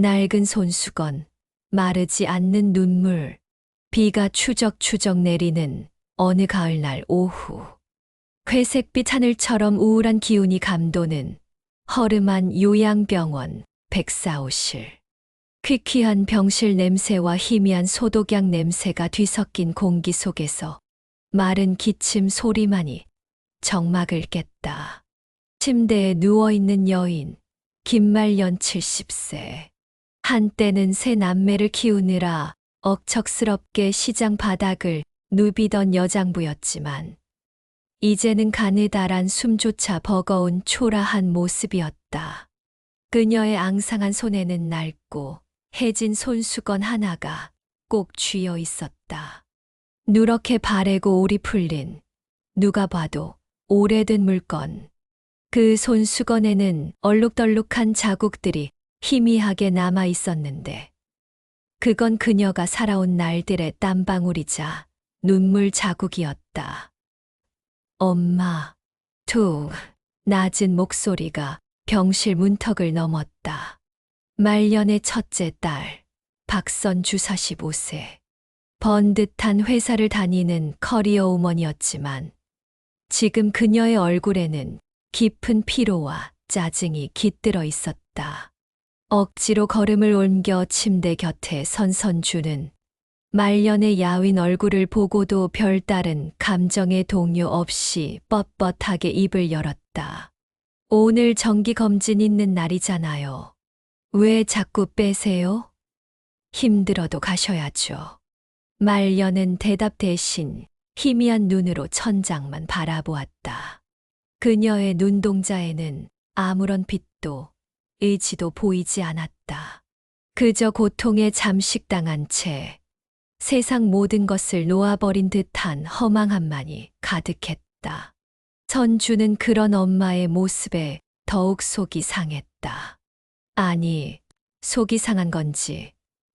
낡은 손수건, 마르지 않는 눈물, 비가 추적추적 내리는 어느 가을날 오후. 회색빛 하늘처럼 우울한 기운이 감도는 허름한 요양병원 백사호실. 퀴퀴한 병실 냄새와 희미한 소독약 냄새가 뒤섞인 공기 속에서 마른 기침 소리만이 정막을 깼다. 침대에 누워있는 여인, 김말년 70세. 한때는 세 남매를 키우느라 억척스럽게 시장 바닥을 누비던 여장부였지만 이제는 가느다란 숨조차 버거운 초라한 모습이었다. 그녀의 앙상한 손에는 낡고 해진 손수건 하나가 꼭 쥐어 있었다. 누렇게 바래고 올이 풀린 누가 봐도 오래된 물건. 그 손수건에는 얼룩덜룩한 자국들이 희미하게 남아 있었는데 그건 그녀가 살아온 날들의 땀방울이자 눈물 자국이었다. 엄마, 툭, 낮은 목소리가 병실 문턱을 넘었다. 말년의 첫째 딸, 박선주 45세. 번듯한 회사를 다니는 커리어 우먼이었지만 지금 그녀의 얼굴에는 깊은 피로와 짜증이 깃들어 있었다. 억지로 걸음을 옮겨 침대 곁에 선 선주는 말년의 야윈 얼굴을 보고도 별다른 감정의 동요 없이 뻣뻣하게 입을 열었다. 오늘 정기검진 있는 날이잖아요. 왜 자꾸 빼세요? 힘들어도 가셔야죠. 말년은 대답 대신 희미한 눈으로 천장만 바라보았다. 그녀의 눈동자에는 아무런 빛도 의지도 보이지 않았다. 그저 고통에 잠식당한 채 세상 모든 것을 놓아버린 듯한 허망함만이 가득했다. 선주는 그런 엄마의 모습에 더욱 속이 상했다. 아니, 속이 상한 건지,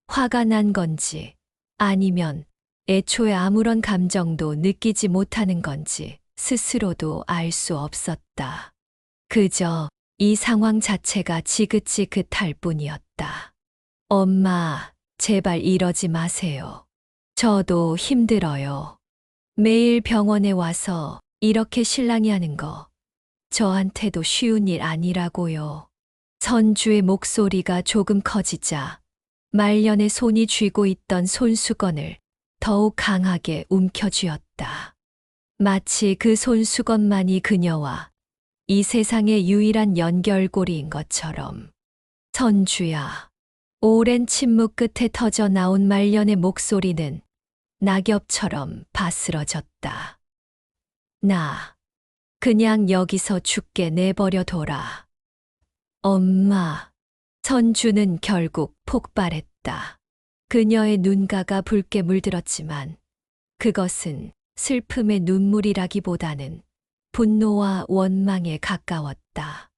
화가 난 건지, 아니면 애초에 아무런 감정도 느끼지 못하는 건지 스스로도 알 수 없었다. 그저 이 상황 자체가 지긋지긋할 뿐이었다. 엄마, 제발 이러지 마세요. 저도 힘들어요. 매일 병원에 와서 이렇게 실랑이 하는 거 저한테도 쉬운 일 아니라고요. 선주의 목소리가 조금 커지자 말년의 손이 쥐고 있던 손수건을 더욱 강하게 움켜쥐었다. 마치 그 손수건만이 그녀와 이 세상의 유일한 연결고리인 것처럼. 선주야. 오랜 침묵 끝에 터져 나온 말년의 목소리는 낙엽처럼 바스러졌다. 나 그냥 여기서 죽게 내버려 둬라. 엄마. 선주는 결국 폭발했다. 그녀의 눈가가 붉게 물들었지만 그것은 슬픔의 눈물이라기보다는 분노와 원망에 가까웠다.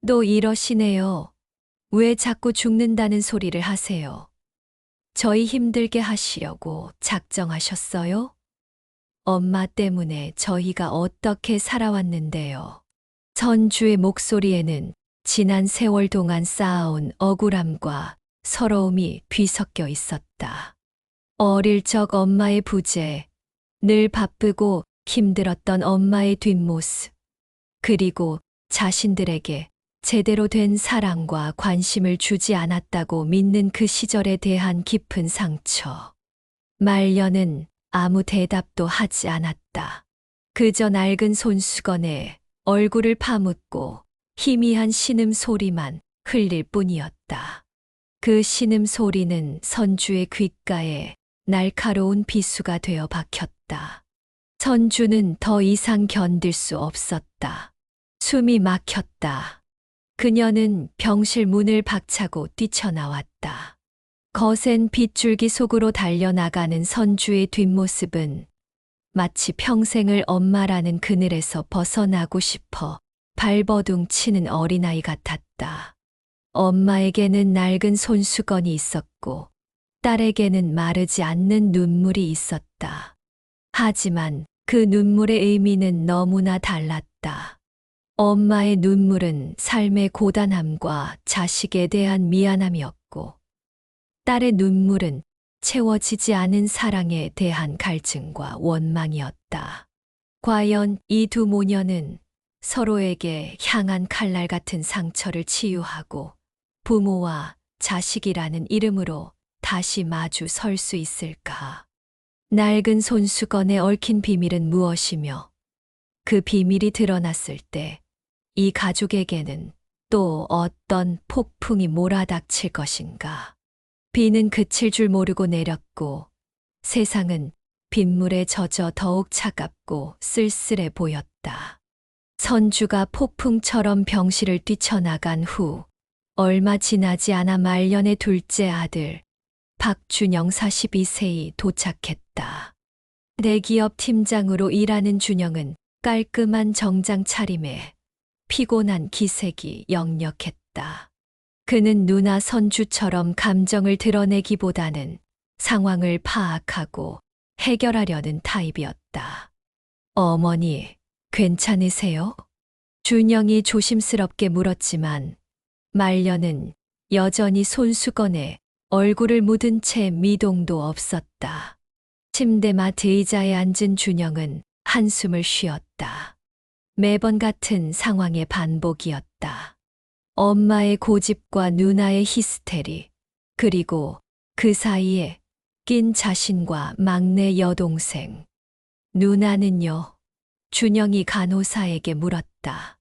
또 이러시네요. 왜 자꾸 죽는다는 소리를 하세요? 저희 힘들게 하시려고 작정하셨어요? 엄마 때문에 저희가 어떻게 살아왔는데요. 선주의 목소리에는 지난 세월 동안 쌓아온 억울함과 서러움이 뒤섞여 있었다. 어릴 적 엄마의 부재, 늘 바쁘고 힘들었던 엄마의 뒷모습, 그리고 자신들에게 제대로 된 사랑과 관심을 주지 않았다고 믿는 그 시절에 대한 깊은 상처. 말년은 아무 대답도 하지 않았다. 그저 낡은 손수건에 얼굴을 파묻고 희미한 신음 소리만 흘릴 뿐이었다. 그 신음 소리는 선주의 귓가에 날카로운 비수가 되어 박혔다. 선주는 더 이상 견딜 수 없었다. 숨이 막혔다. 그녀는 병실 문을 박차고 뛰쳐나왔다. 거센 빗줄기 속으로 달려나가는 선주의 뒷모습은 마치 평생을 엄마라는 그늘에서 벗어나고 싶어 발버둥 치는 어린아이 같았다. 엄마에게는 낡은 손수건이 있었고 딸에게는 마르지 않는 눈물이 있었다. 하지만 그 눈물의 의미는 너무나 달랐다. 엄마의 눈물은 삶의 고단함과 자식에 대한 미안함이었고 있었고 딸의 눈물은 채워지지 않은 사랑에 대한 갈증과 원망이었다. 과연 이 두 모녀는 서로에게 향한 칼날 같은 상처를 치유하고 부모와 자식이라는 이름으로 다시 마주 설 수 있을까? 낡은 손수건에 얽힌 비밀은 무엇이며 그 비밀이 드러났을 때 이 가족에게는 또 어떤 폭풍이 몰아닥칠 것인가? 비는 그칠 줄 모르고 내렸고 세상은 빗물에 젖어 더욱 차갑고 쓸쓸해 보였다. 선주가 폭풍처럼 병실을 뛰쳐나간 후 얼마 지나지 않아 말년의 둘째 아들 박준영 42세이 도착했다. 대기업 팀장으로 일하는 준영은 깔끔한 정장 차림에 피곤한 기색이 역력했다. 그는 누나 선주처럼 감정을 드러내기보다는 상황을 파악하고 해결하려는 타입이었다. 어머니, 괜찮으세요? 준영이 조심스럽게 물었지만 말년은 여전히 손수건에 얼굴을 묻은 채 미동도 없었다. 침대맡 의자에 앉은 준영은 한숨을 쉬었다. 매번 같은 상황의 반복이었다. 엄마의 고집과 누나의 히스테리, 그리고 그 사이에 낀 자신과 막내 여동생. 누나는요? 준영이 간호사에게 물었다.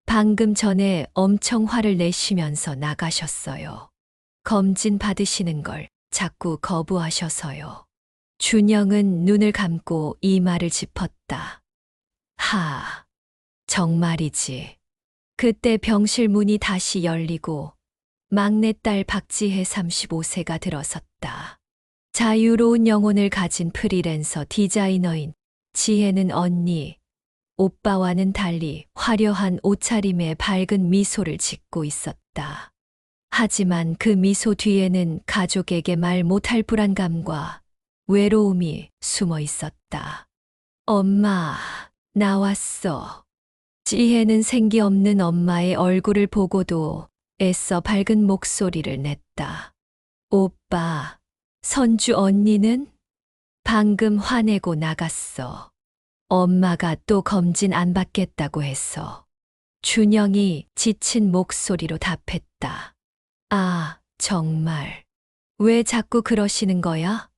방금 전에 엄청 화를 내시면서 나가셨어요. 검진 받으시는 걸 자꾸 거부하셔서요. 준영은 눈을 감고 이마를 짚었다. 정말이지. 그때 병실 문이 다시 열리고 막내딸 박지혜 35세가 들어섰다. 자유로운 영혼을 가진 프리랜서 디자이너인 지혜는 언니, 오빠와는 달리 화려한 옷차림에 밝은 미소를 짓고 있었다. 하지만 그 미소 뒤에는 가족에게 말 못할 불안감과 외로움이 숨어 있었다. 엄마, 나왔어. 지혜는 생기 없는 엄마의 얼굴을 보고도 애써 밝은 목소리를 냈다. 오빠, 선주 언니는? 방금 화내고 나갔어. 엄마가 또 검진 안 받겠다고 했어. 준영이 지친 목소리로 답했다. 아, 정말. 왜 자꾸 그러시는 거야?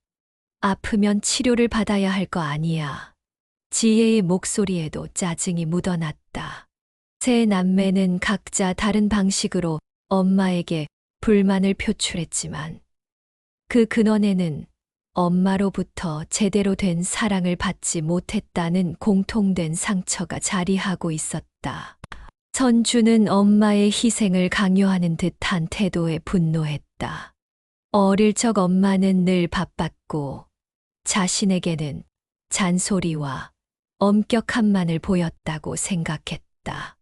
아프면 치료를 받아야 할 거 아니야. 지혜의 목소리에도 짜증이 묻어났다. 세 남매는 각자 다른 방식으로 엄마에게 불만을 표출했지만 그 근원에는 엄마로부터 제대로 된 사랑을 받지 못했다는 공통된 상처가 자리하고 있었다. 선주는 엄마의 희생을 강요하는 듯한 태도에 분노했다. 어릴 적 엄마는 늘 바빴고 자신에게는 잔소리와 엄격함만을 보였다고 생각했다.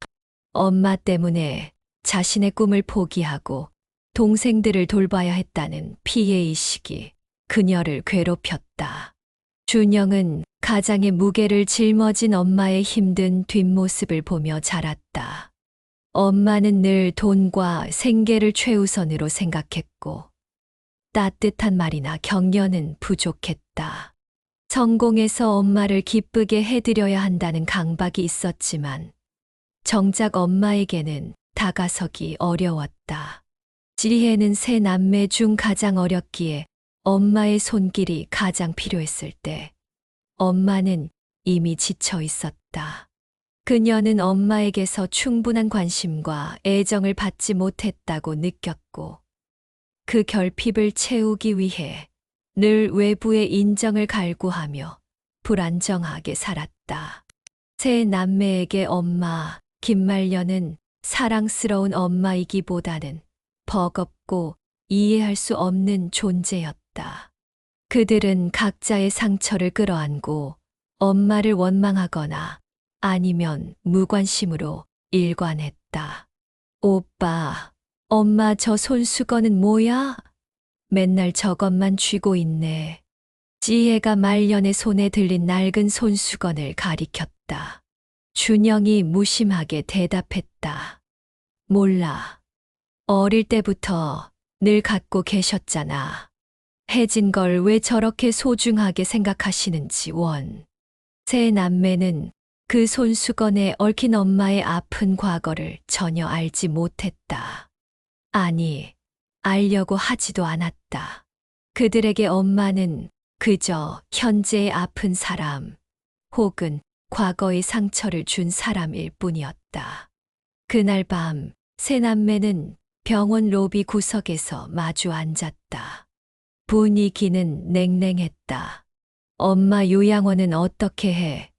엄마 때문에 자신의 꿈을 포기하고 동생들을 돌봐야 했다는 피해의식이 그녀를 괴롭혔다. 준영은 가장의 무게를 짊어진 엄마의 힘든 뒷모습을 보며 자랐다. 엄마는 늘 돈과 생계를 최우선으로 생각했고 따뜻한 말이나 격려는 부족했다. 성공해서 엄마를 기쁘게 해드려야 한다는 강박이 있었지만 정작 엄마에게는 다가서기 어려웠다. 지혜는 세 남매 중 가장 어렸기에 엄마의 손길이 가장 필요했을 때 엄마는 이미 지쳐 있었다. 그녀는 엄마에게서 충분한 관심과 애정을 받지 못했다고 느꼈고 그 결핍을 채우기 위해 늘 외부의 인정을 갈구하며 불안정하게 살았다. 세 남매에게 엄마, 김말년은 사랑스러운 엄마이기보다는 버겁고 이해할 수 없는 존재였다. 그들은 각자의 상처를 끌어안고 엄마를 원망하거나 아니면 무관심으로 일관했다. 오빠, 엄마 저 손수건은 뭐야? 맨날 저것만 쥐고 있네. 지혜가 말년의 손에 들린 낡은 손수건을 가리켰다. 준영이 무심하게 대답했다. 몰라. 어릴 때부터 늘 갖고 계셨잖아. 해진 걸 왜 저렇게 소중하게 생각하시는지 원. 세 남매는 그 손수건에 얽힌 엄마의 아픈 과거를 전혀 알지 못했다. 아니, 알려고 하지도 않았다. 그들에게 엄마는 그저 현재의 아픈 사람 혹은 과거의 상처를 준 사람일 뿐이었다. 그날 밤, 세 남매는 병원 로비 구석에서 마주 앉았다. 분위기는 냉랭했다. 엄마 요양원은 어떻게 해?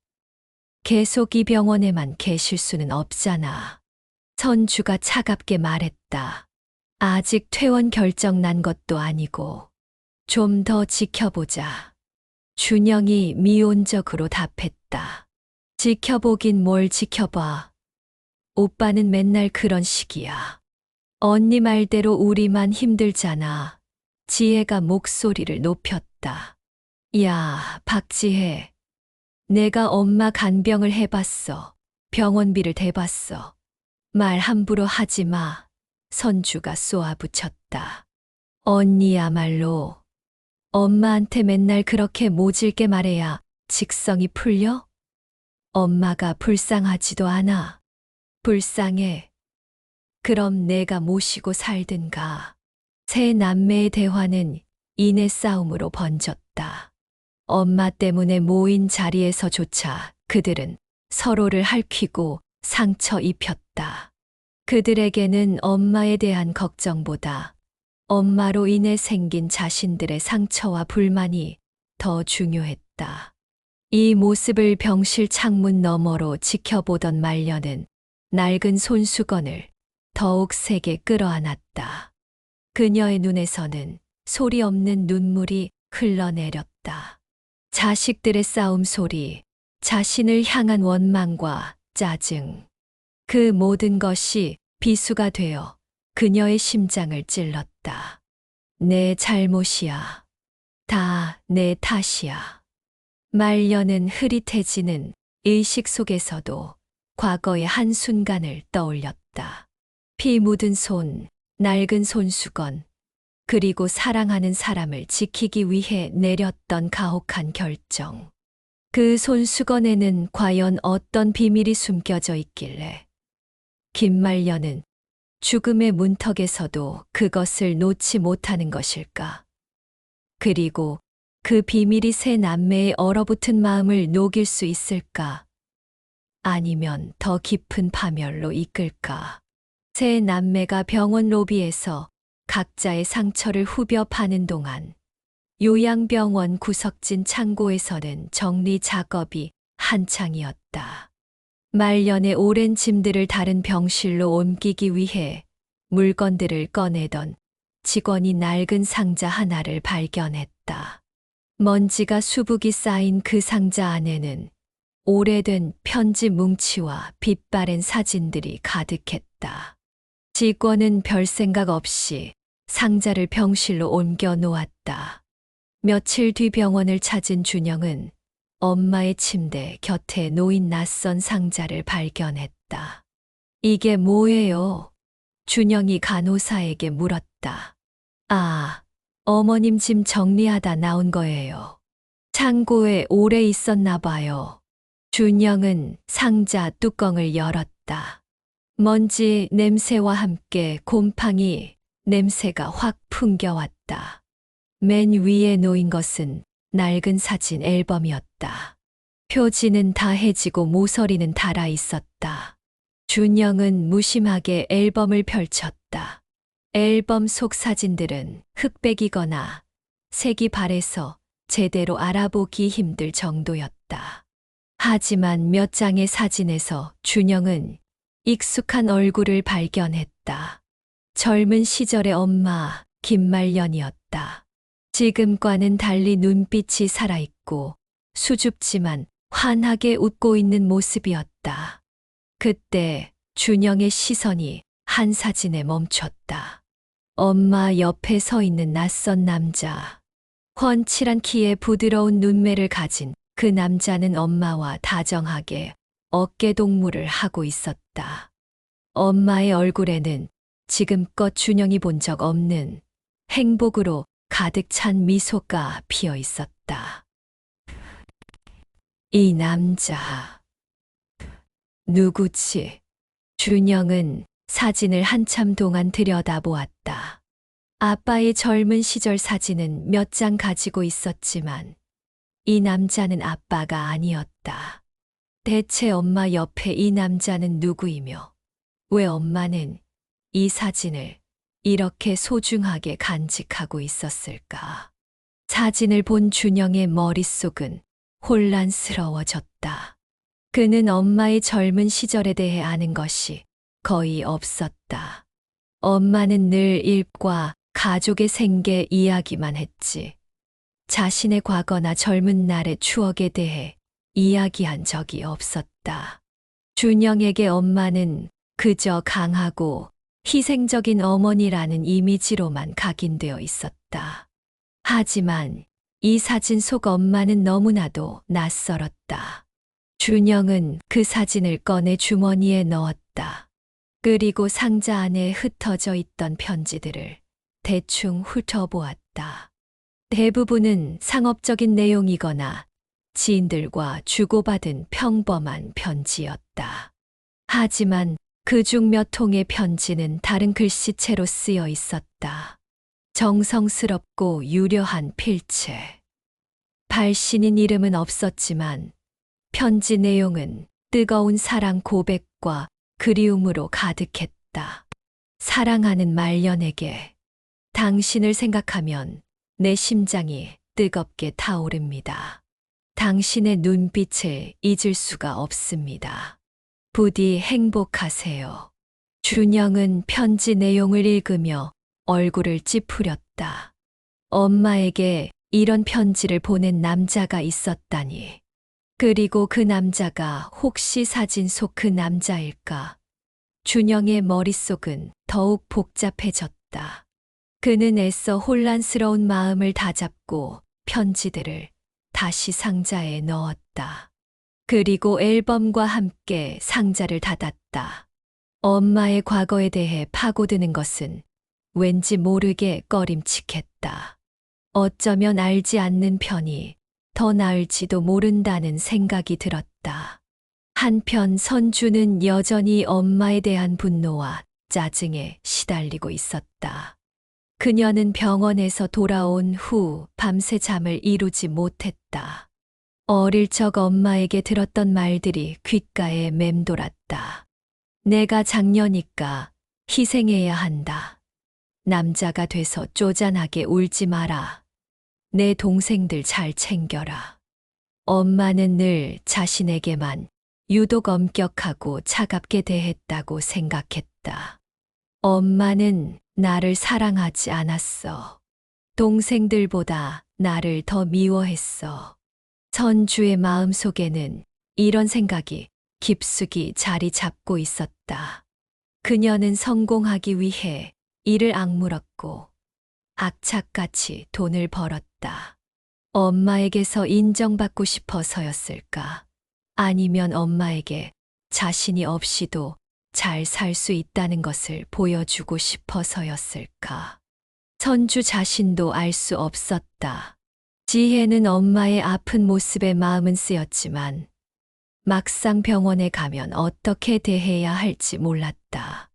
계속 이 병원에만 계실 수는 없잖아. 선주가 차갑게 말했다. 아직 퇴원 결정 난 것도 아니고 좀 더 지켜보자. 준영이 미온적으로 답했다. 지켜보긴 뭘 지켜봐. 오빠는 맨날 그런 식이야. 언니 말대로 우리만 힘들잖아. 지혜가 목소리를 높였다. 야, 박지혜. 내가 엄마 간병을 해봤어. 병원비를 대봤어. 말 함부로 하지 마. 선주가 쏘아붙였다. 언니야말로 엄마한테 맨날 그렇게 모질게 말해야 직성이 풀려? 엄마가 불쌍하지도 않아. 불쌍해. 그럼 내가 모시고 살든가. 세 남매의 대화는 이내 싸움으로 번졌다. 엄마 때문에 모인 자리에서조차 그들은 서로를 핥히고 상처 입혔다. 그들에게는 엄마에 대한 걱정보다 엄마로 인해 생긴 자신들의 상처와 불만이 더 중요했다. 이 모습을 병실 창문 너머로 지켜보던 말년은 낡은 손수건을 더욱 세게 끌어안았다. 그녀의 눈에서는 소리 없는 눈물이 흘러내렸다. 자식들의 싸움 소리, 자신을 향한 원망과 짜증. 그 모든 것이 비수가 되어 그녀의 심장을 찔렀다. 내 잘못이야. 다 내 탓이야. 말년은 흐릿해지는 의식 속에서도 과거의 한순간을 떠올렸다. 피 묻은 손, 낡은 손수건, 그리고 사랑하는 사람을 지키기 위해 내렸던 가혹한 결정. 그 손수건에는 과연 어떤 비밀이 숨겨져 있길래 김말년은 죽음의 문턱에서도 그것을 놓지 못하는 것일까? 그리고 그 비밀이 세 남매의 얼어붙은 마음을 녹일 수 있을까? 아니면 더 깊은 파멸로 이끌까? 세 남매가 병원 로비에서 각자의 상처를 후벼 파는 동안 요양병원 구석진 창고에서는 정리 작업이 한창이었다. 말년의 오랜 짐들을 다른 병실로 옮기기 위해 물건들을 꺼내던 직원이 낡은 상자 하나를 발견했다. 먼지가 수북이 쌓인 그 상자 안에는 오래된 편지 뭉치와 빛바랜 사진들이 가득했다. 직원은 별 생각 없이 상자를 병실로 옮겨 놓았다. 며칠 뒤 병원을 찾은 준영은 엄마의 침대 곁에 놓인 낯선 상자를 발견했다. 이게 뭐예요? 준영이 간호사에게 물었다. 아, 어머님 짐 정리하다 나온 거예요. 창고에 오래 있었나 봐요. 준영은 상자 뚜껑을 열었다. 먼지 냄새와 함께 곰팡이 냄새가 확 풍겨왔다. 맨 위에 놓인 것은 낡은 사진 앨범이었다. 표지는 다 해지고 모서리는 닳아 있었다. 준영은 무심하게 앨범을 펼쳤다. 앨범 속 사진들은 흑백이거나 색이 바래서 제대로 알아보기 힘들 정도였다. 하지만 몇 장의 사진에서 준영은 익숙한 얼굴을 발견했다. 젊은 시절의 엄마 김말년이었다. 지금과는 달리 눈빛이 살아있고 수줍지만 환하게 웃고 있는 모습이었다. 그때 준영의 시선이 한 사진에 멈췄다. 엄마 옆에 서 있는 낯선 남자. 훤칠한 키에 부드러운 눈매를 가진 그 남자는 엄마와 다정하게 어깨동무를 하고 있었다. 엄마의 얼굴에는 지금껏 준영이 본 적 없는 행복으로 가득 찬 미소가 피어 있었다. 이 남자, 누구지? 준영은 사진을 한참 동안 들여다보았다. 아빠의 젊은 시절 사진은 몇 장 가지고 있었지만 이 남자는 아빠가 아니었다. 대체 엄마 옆에 이 남자는 누구이며 왜 엄마는 이 사진을 이렇게 소중하게 간직하고 있었을까? 사진을 본 준영의 머릿속은 혼란스러워졌다. 그는 엄마의 젊은 시절에 대해 아는 것이 거의 없었다. 엄마는 늘 일과 가족의 생계 이야기만 했지. 자신의 과거나 젊은 날의 추억에 대해 이야기한 적이 없었다. 준영에게 엄마는 그저 강하고 희생적인 어머니라는 이미지로만 각인되어 있었다. 하지만 이 사진 속 엄마는 너무나도 낯설었다. 준영은 그 사진을 꺼내 주머니에 넣었다. 그리고 상자 안에 흩어져 있던 편지들을 대충 훑어보았다. 대부분은 상업적인 내용이거나 지인들과 주고받은 평범한 편지였다. 하지만 그중 몇 통의 편지는 다른 글씨체로 쓰여 있었다. 정성스럽고 유려한 필체. 발신인 이름은 없었지만 편지 내용은 뜨거운 사랑 고백과 그리움으로 가득했다. 사랑하는 말년에게 당신을 생각하면 내 심장이 뜨겁게 타오릅니다. 당신의 눈빛을 잊을 수가 없습니다. 부디 행복하세요. 준영은 편지 내용을 읽으며 얼굴을 찌푸렸다. 엄마에게 이런 편지를 보낸 남자가 있었다니. 그리고 그 남자가 혹시 사진 속 그 남자일까? 준영의 머릿속은 더욱 복잡해졌다. 그는 애써 혼란스러운 마음을 다잡고 편지들을 다시 상자에 넣었다. 그리고 앨범과 함께 상자를 닫았다. 엄마의 과거에 대해 파고드는 것은 왠지 모르게 꺼림칙했다. 어쩌면 알지 않는 편이 더 나을지도 모른다는 생각이 들었다. 한편 선주는 여전히 엄마에 대한 분노와 짜증에 시달리고 있었다. 그녀는 병원에서 돌아온 후 밤새 잠을 이루지 못했다. 어릴 적 엄마에게 들었던 말들이 귓가에 맴돌았다. 내가 장녀니까 희생해야 한다. 남자가 돼서 쪼잔하게 울지 마라. 내 동생들 잘 챙겨라. 엄마는 늘 자신에게만 유독 엄격하고 차갑게 대했다고 생각했다. 엄마는 나를 사랑하지 않았어. 동생들보다 나를 더 미워했어. 선주의 마음속에는 이런 생각이 깊숙이 자리 잡고 있었다. 그녀는 성공하기 위해 이를 악물었고 악착같이 돈을 벌었다. 엄마에게서 인정받고 싶어서였을까? 아니면 엄마에게 자신이 없이도 잘 살 수 있다는 것을 보여주고 싶어서였을까? 선주 자신도 알 수 없었다. 지혜는 엄마의 아픈 모습에 마음은 쓰였지만 막상 병원에 가면 어떻게 대해야 할지 몰랐다.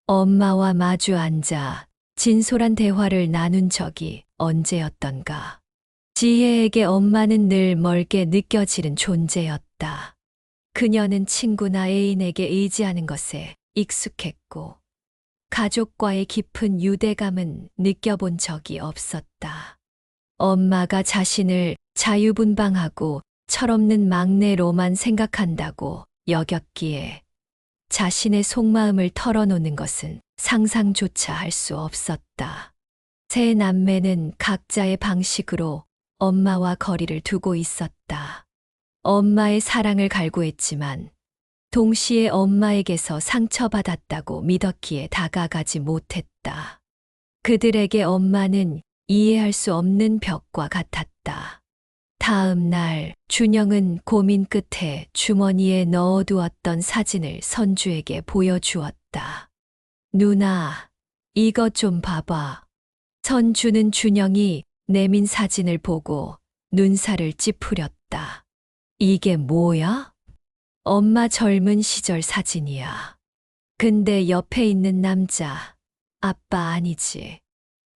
엄마와 마주 앉아 진솔한 대화를 나눈 적이 언제였던가. 지혜에게 엄마는 늘 멀게 느껴지는 존재였다. 그녀는 친구나 애인에게 의지하는 것에 익숙했고 가족과의 깊은 유대감은 느껴본 적이 없었다. 엄마가 자신을 자유분방하고 철없는 막내로만 생각한다고 여겼기에 자신의 속마음을 털어놓는 것은 상상조차 할 수 없었다. 세 남매는 각자의 방식으로 엄마와 거리를 두고 있었다. 엄마의 사랑을 갈구했지만 동시에 엄마에게서 상처받았다고 믿었기에 다가가지 못했다. 그들에게 엄마는 이해할 수 없는 벽과 같았다. 다음 날 준영은 고민 끝에 주머니에 넣어두었던 사진을 선주에게 보여주었다. 누나, 이것 좀 봐봐. 선주는 준영이 내민 사진을 보고 눈살을 찌푸렸다. 이게 뭐야? 엄마 젊은 시절 사진이야. 근데 옆에 있는 남자, 아빠 아니지.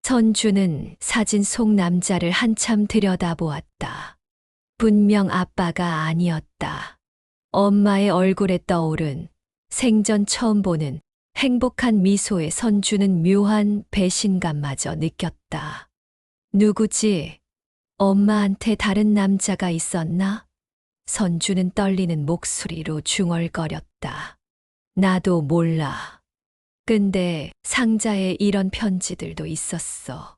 선주는 사진 속 남자를 한참 들여다보았다. 분명 아빠가 아니었다. 엄마의 얼굴에 떠오른 생전 처음 보는 행복한 미소에 선주는 묘한 배신감마저 느꼈다. 누구지? 엄마한테 다른 남자가 있었나? 선주는 떨리는 목소리로 중얼거렸다. 나도 몰라. 근데 상자에 이런 편지들도 있었어.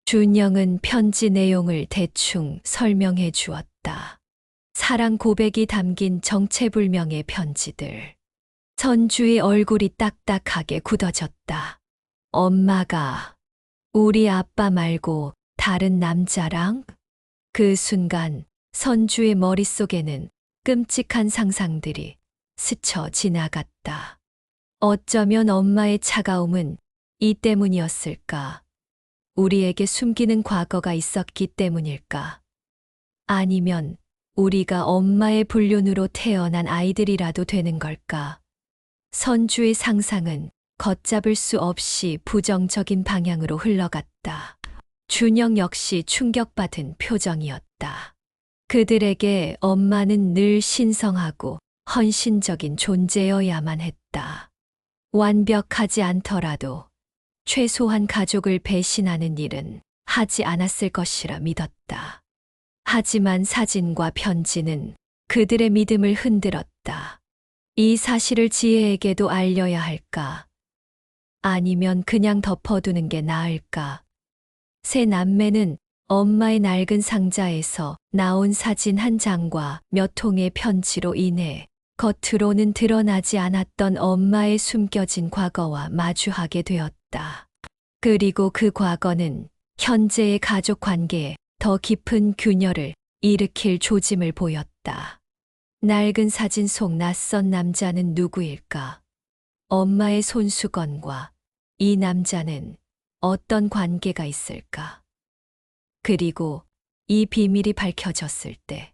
준영은 편지 내용을 대충 설명해 주었다. 사랑 고백이 담긴 정체불명의 편지들. 선주의 얼굴이 딱딱하게 굳어졌다. 엄마가 우리 아빠 말고 다른 남자랑? 그 순간 선주의 머릿속에는 끔찍한 상상들이 스쳐 지나갔다. 어쩌면 엄마의 차가움은 이 때문이었을까? 우리에게 숨기는 과거가 있었기 때문일까? 아니면 우리가 엄마의 불륜으로 태어난 아이들이라도 되는 걸까? 선주의 상상은 걷잡을 수 없이 부정적인 방향으로 흘러갔다. 준영 역시 충격받은 표정이었다. 그들에게 엄마는 늘 신성하고 헌신적인 존재여야만 했다. 완벽하지 않더라도 최소한 가족을 배신하는 일은 하지 않았을 것이라 믿었다. 하지만 사진과 편지는 그들의 믿음을 흔들었다. 이 사실을 지혜에게도 알려야 할까? 아니면 그냥 덮어두는 게 나을까? 세 남매는 엄마의 낡은 상자에서 나온 사진 한 장과 몇 통의 편지로 인해 겉으로는 드러나지 않았던 엄마의 숨겨진 과거와 마주하게 되었다. 그리고 그 과거는 현재의 가족 관계에 더 깊은 균열을 일으킬 조짐을 보였다. 낡은 사진 속 낯선 남자는 누구일까? 엄마의 손수건과 이 남자는 어떤 관계가 있을까? 그리고 이 비밀이 밝혀졌을 때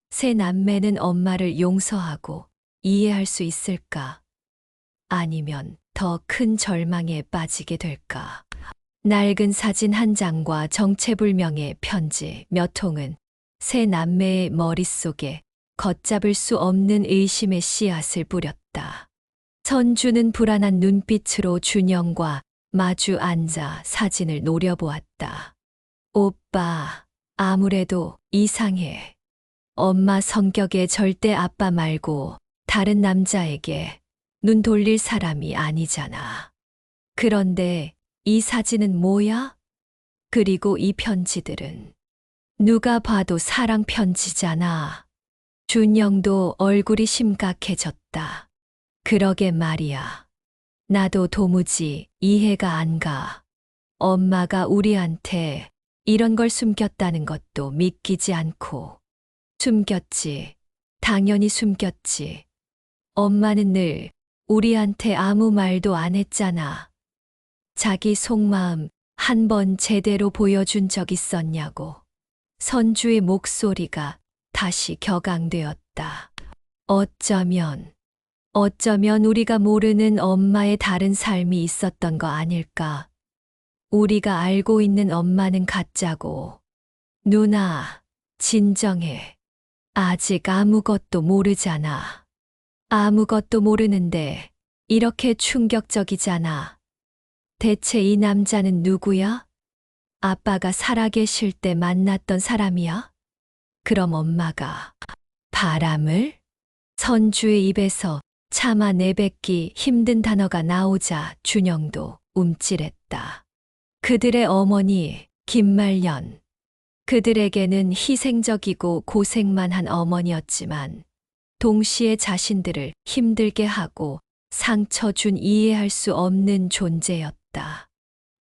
세 남매는 엄마를 용서하고 이해할 수 있을까? 아니면 더 큰 절망에 빠지게 될까? 낡은 사진 한 장과 정체불명의 편지 몇 통은 세 남매의 머릿속에 걷잡을 수 없는 의심의 씨앗을 뿌렸다. 선주는 불안한 눈빛으로 준영과 마주 앉아 사진을 노려보았다. 오빠, 아무래도 이상해. 엄마 성격에 절대 아빠 말고 다른 남자에게 눈 돌릴 사람이 아니잖아. 그런데 이 사진은 뭐야? 그리고 이 편지들은 누가 봐도 사랑 편지잖아. 준영도 얼굴이 심각해졌다. 그러게 말이야. 나도 도무지 이해가 안 가. 엄마가 우리한테 이런 걸 숨겼다는 것도 믿기지 않고. 숨겼지. 당연히 숨겼지. 엄마는 늘 우리한테 아무 말도 안 했잖아. 자기 속마음 한 번 제대로 보여준 적 있었냐고. 선주의 목소리가 다시 격앙되었다. 어쩌면 우리가 모르는 엄마의 다른 삶이 있었던 거 아닐까? 우리가 알고 있는 엄마는 가짜고. 누나, 진정해. 아직 아무것도 모르잖아. 아무것도 모르는데 이렇게 충격적이잖아. 대체 이 남자는 누구야? 아빠가 살아계실 때 만났던 사람이야? 그럼 엄마가 바람을? 선주의 입에서 차마 내뱉기 힘든 단어가 나오자 준영도 움찔했다. 그들의 어머니 김말년. 그들에게는 희생적이고 고생만 한 어머니였지만 동시에 자신들을 힘들게 하고 상처 준 이해할 수 없는 존재였다.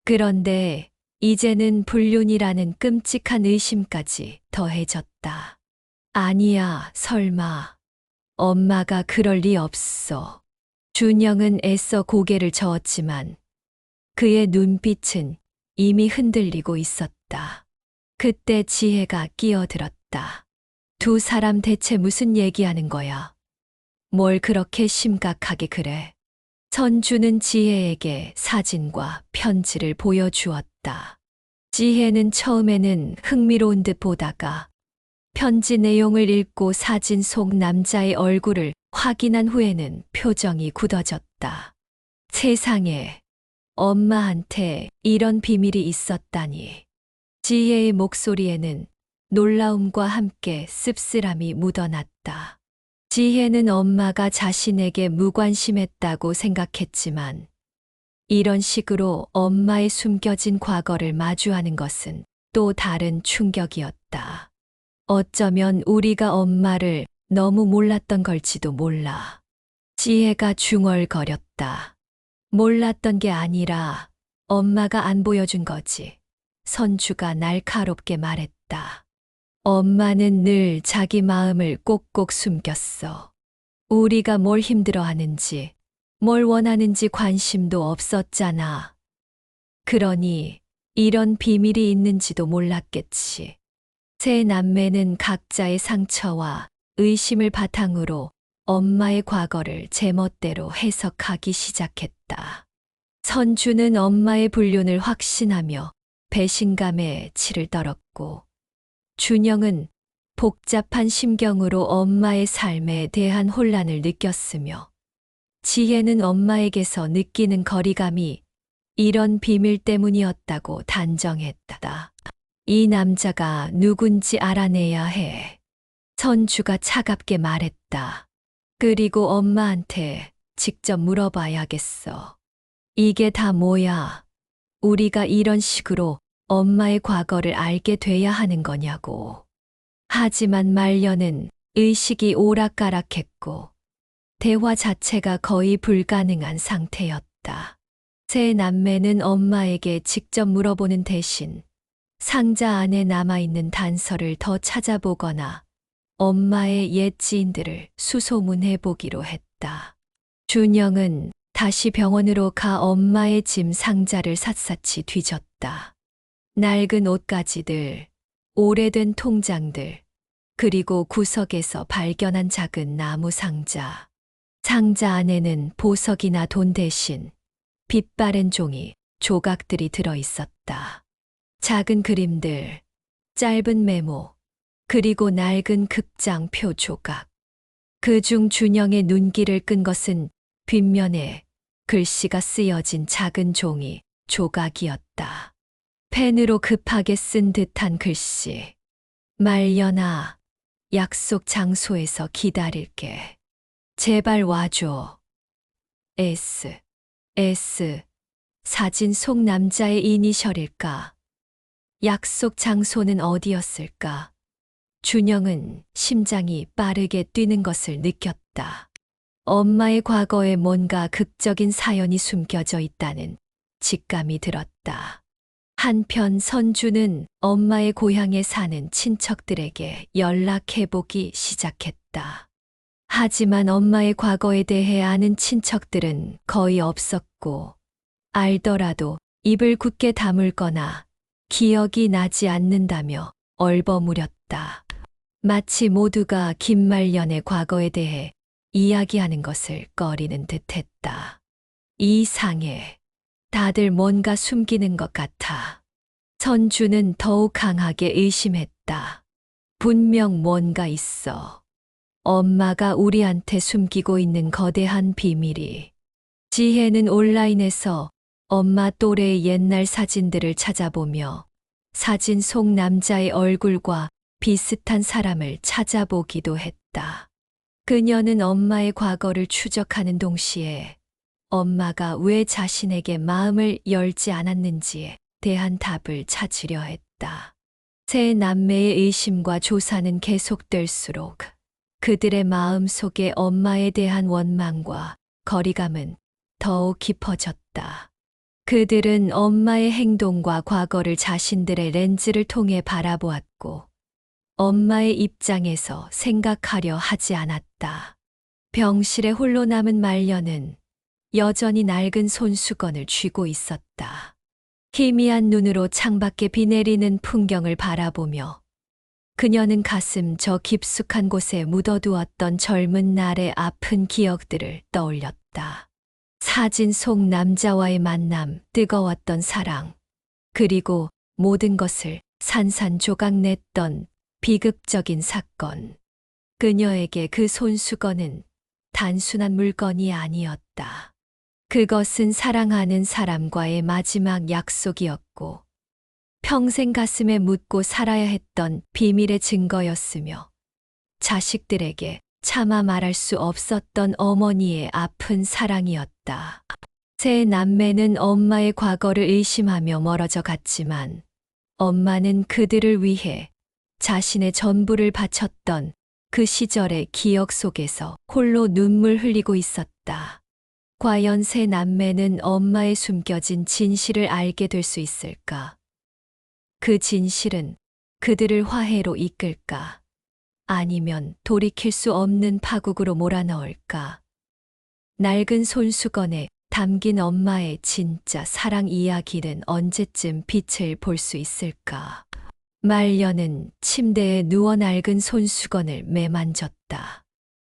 그런데 이제는 불륜이라는 끔찍한 의심까지 더해졌다. 아니야, 설마. 엄마가 그럴 리 없어. 준영은 애써 고개를 저었지만 그의 눈빛은 이미 흔들리고 있었다. 그때 지혜가 끼어들었다. 두 사람 대체 무슨 얘기하는 거야? 뭘 그렇게 심각하게 그래? 선주는 지혜에게 사진과 편지를 보여주었다. 지혜는 처음에는 흥미로운 듯 보다가 편지 내용을 읽고 사진 속 남자의 얼굴을 확인한 후에는 표정이 굳어졌다. 세상에, 엄마한테 이런 비밀이 있었다니. 지혜의 목소리에는 놀라움과 함께 씁쓸함이 묻어났다. 지혜는 엄마가 자신에게 무관심했다고 생각했지만 이런 식으로 엄마의 숨겨진 과거를 마주하는 것은 또 다른 충격이었다. 어쩌면 우리가 엄마를 너무 몰랐던 걸지도 몰라. 지혜가 중얼거렸다. 몰랐던 게 아니라 엄마가 안 보여준 거지. 선주가 날카롭게 말했다. 엄마는 늘 자기 마음을 꼭꼭 숨겼어. 우리가 뭘 힘들어하는지, 뭘 원하는지 관심도 없었잖아. 그러니 이런 비밀이 있는지도 몰랐겠지. 세 남매는 각자의 상처와 의심을 바탕으로 엄마의 과거를 제멋대로 해석하기 시작했다. 선주는 엄마의 불륜을 확신하며 배신감에 치를 떨었고, 준영은 복잡한 심경으로 엄마의 삶에 대한 혼란을 느꼈으며, 지혜는 엄마에게서 느끼는 거리감이 이런 비밀 때문이었다고 단정했다. 이 남자가 누군지 알아내야 해. 선주가 차갑게 말했다. 그리고 엄마한테 직접 물어봐야겠어. 이게 다 뭐야? 우리가 이런 식으로 엄마의 과거를 알게 돼야 하는 거냐고. 하지만 말년은 의식이 오락가락했고 대화 자체가 거의 불가능한 상태였다. 세 남매는 엄마에게 직접 물어보는 대신 상자 안에 남아있는 단서를 더 찾아보거나 엄마의 옛 지인들을 수소문해 보기로 했다. 준영은 다시 병원으로 가 엄마의 짐 상자를 샅샅이 뒤졌다. 낡은 옷가지들, 오래된 통장들, 그리고 구석에서 발견한 작은 나무 상자. 상자 안에는 보석이나 돈 대신 빛바랜 종이, 조각들이 들어 있었다. 작은 그림들, 짧은 메모, 그리고 낡은 극장표 조각. 그중 준영의 눈길을 끈 것은 뒷면에 글씨가 쓰여진 작은 종이, 조각이었다. 펜으로 급하게 쓴 듯한 글씨. 말년아, 약속 장소에서 기다릴게. 제발 와줘. S. 사진 속 남자의 이니셜일까? 약속 장소는 어디였을까? 준영은 심장이 빠르게 뛰는 것을 느꼈다. 엄마의 과거에 뭔가 극적인 사연이 숨겨져 있다는 직감이 들었다. 한편 선주는 엄마의 고향에 사는 친척들에게 연락해보기 시작했다. 하지만 엄마의 과거에 대해 아는 친척들은 거의 없었고, 알더라도 입을 굳게 다물거나 기억이 나지 않는다며 얼버무렸다. 마치 모두가 김말년의 과거에 대해 이야기하는 것을 꺼리는 듯했다. 이상해. 다들 뭔가 숨기는 것 같아. 선주는 더욱 강하게 의심했다. 분명 뭔가 있어. 엄마가 우리한테 숨기고 있는 거대한 비밀이. 지혜는 온라인에서 엄마 또래의 옛날 사진들을 찾아보며 사진 속 남자의 얼굴과 비슷한 사람을 찾아보기도 했다. 그녀는 엄마의 과거를 추적하는 동시에 엄마가 왜 자신에게 마음을 열지 않았는지에 대한 답을 찾으려 했다. 세 남매의 의심과 조사는 계속될수록 그들의 마음 속에 엄마에 대한 원망과 거리감은 더욱 깊어졌다. 그들은 엄마의 행동과 과거를 자신들의 렌즈를 통해 바라보았고, 엄마의 입장에서 생각하려 하지 않았다. 병실에 홀로 남은 말년은 여전히 낡은 손수건을 쥐고 있었다. 희미한 눈으로 창밖에 비 내리는 풍경을 바라보며 그녀는 가슴 저 깊숙한 곳에 묻어두었던 젊은 날의 아픈 기억들을 떠올렸다. 사진 속 남자와의 만남, 뜨거웠던 사랑, 그리고 모든 것을 산산조각냈던 비극적인 사건. 그녀에게 그 손수건은 단순한 물건이 아니었다. 그것은 사랑하는 사람과의 마지막 약속이었고, 평생 가슴에 묻고 살아야 했던 비밀의 증거였으며, 자식들에게 차마 말할 수 없었던 어머니의 아픈 사랑이었다. 세 남매는 엄마의 과거를 의심하며 멀어져 갔지만, 엄마는 그들을 위해 자신의 전부를 바쳤던 그 시절의 기억 속에서 홀로 눈물 흘리고 있었다. 과연 세 남매는 엄마의 숨겨진 진실을 알게 될 수 있을까? 그 진실은 그들을 화해로 이끌까? 아니면 돌이킬 수 없는 파국으로 몰아넣을까? 낡은 손수건에 담긴 엄마의 진짜 사랑 이야기는 언제쯤 빛을 볼 수 있을까? 말년은 침대에 누워 낡은 손수건을 매만졌다.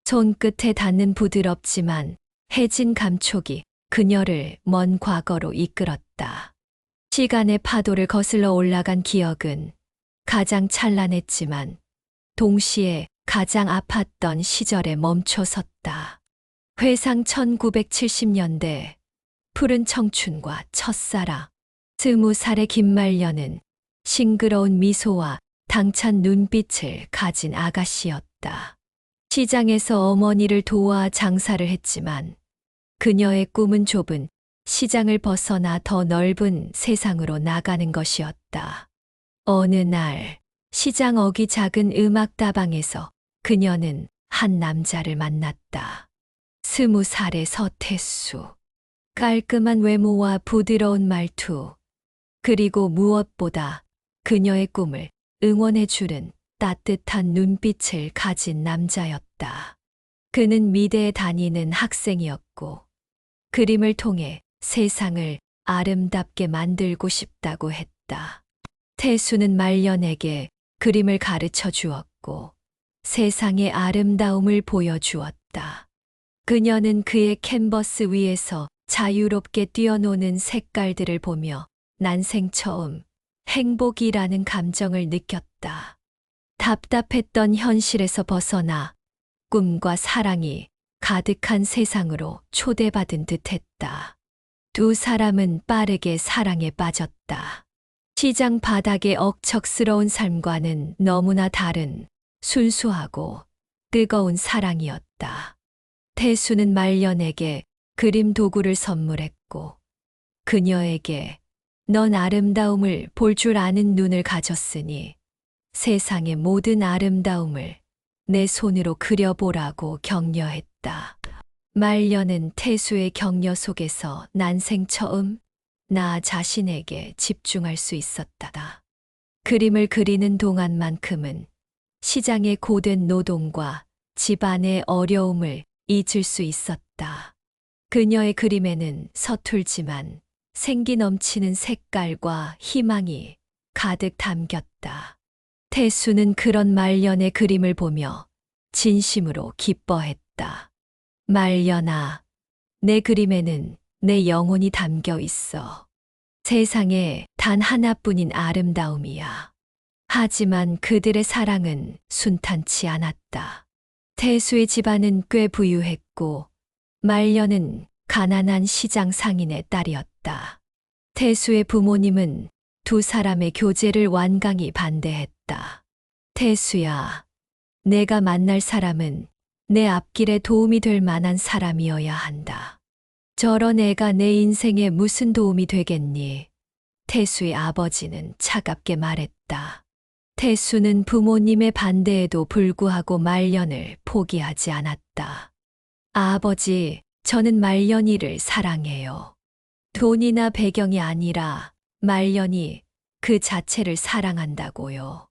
손끝에 닿는 부드럽지만 해진 감촉이 그녀를 먼 과거로 이끌었다. 시간의 파도를 거슬러 올라간 기억은 가장 찬란했지만 동시에 가장 아팠던 시절에 멈춰섰다. 회상 1970년대, 푸른 청춘과 첫사랑. 20살의 김말년은 싱그러운 미소와 당찬 눈빛을 가진 아가씨였다. 시장에서 어머니를 도와 장사를 했지만 그녀의 꿈은 좁은 시장을 벗어나 더 넓은 세상으로 나가는 것이었다. 어느 날 시장 어기 작은 음악다방에서 그녀는 한 남자를 만났다. 20살의 서태수. 깔끔한 외모와 부드러운 말투, 그리고 무엇보다 그녀의 꿈을 응원해주는 따뜻한 눈빛을 가진 남자였다. 그는 미대에 다니는 학생이었고, 그림을 통해 세상을 아름답게 만들고 싶다고 했다. 태수는 말년에게 그림을 가르쳐 주었고, 세상의 아름다움을 보여주었다. 그녀는 그의 캔버스 위에서 자유롭게 뛰어노는 색깔들을 보며 난생 처음 행복이라는 감정을 느꼈다. 답답했던 현실에서 벗어나 꿈과 사랑이 가득한 세상으로 초대받은 듯했다. 두 사람은 빠르게 사랑에 빠졌다. 시장 바닥의 억척스러운 삶과는 너무나 다른 순수하고 뜨거운 사랑이었다. 태수는 말년에게 그림 도구를 선물했고, 그녀에게 넌 아름다움을 볼 줄 아는 눈을 가졌으니 세상의 모든 아름다움을 내 손으로 그려보라고 격려했다. 말년은 태수의 격려 속에서 난생 처음 나 자신에게 집중할 수 있었다. 그림을 그리는 동안만큼은 시장의 고된 노동과 집안의 어려움을 잊을 수 있었다. 그녀의 그림에는 서툴지만 생기 넘치는 색깔과 희망이 가득 담겼다. 태수는 그런 말년의 그림을 보며 진심으로 기뻐했다. 말년아, 내 그림에는 내 영혼이 담겨 있어. 세상에 단 하나뿐인 아름다움이야. 하지만 그들의 사랑은 순탄치 않았다. 태수의 집안은 꽤 부유했고, 말년은 가난한 시장 상인의 딸이었다. 태수의 부모님은 두 사람의 교제를 완강히 반대했다. 태수야, 내가 만날 사람은 내 앞길에 도움이 될 만한 사람이어야 한다. 저런 애가 내 인생에 무슨 도움이 되겠니? 태수의 아버지는 차갑게 말했다. 태수는 부모님의 반대에도 불구하고 말년을 포기하지 않았다. 아버지, 저는 말년이를 사랑해요. 돈이나 배경이 아니라 말년이 그 자체를 사랑한다고요.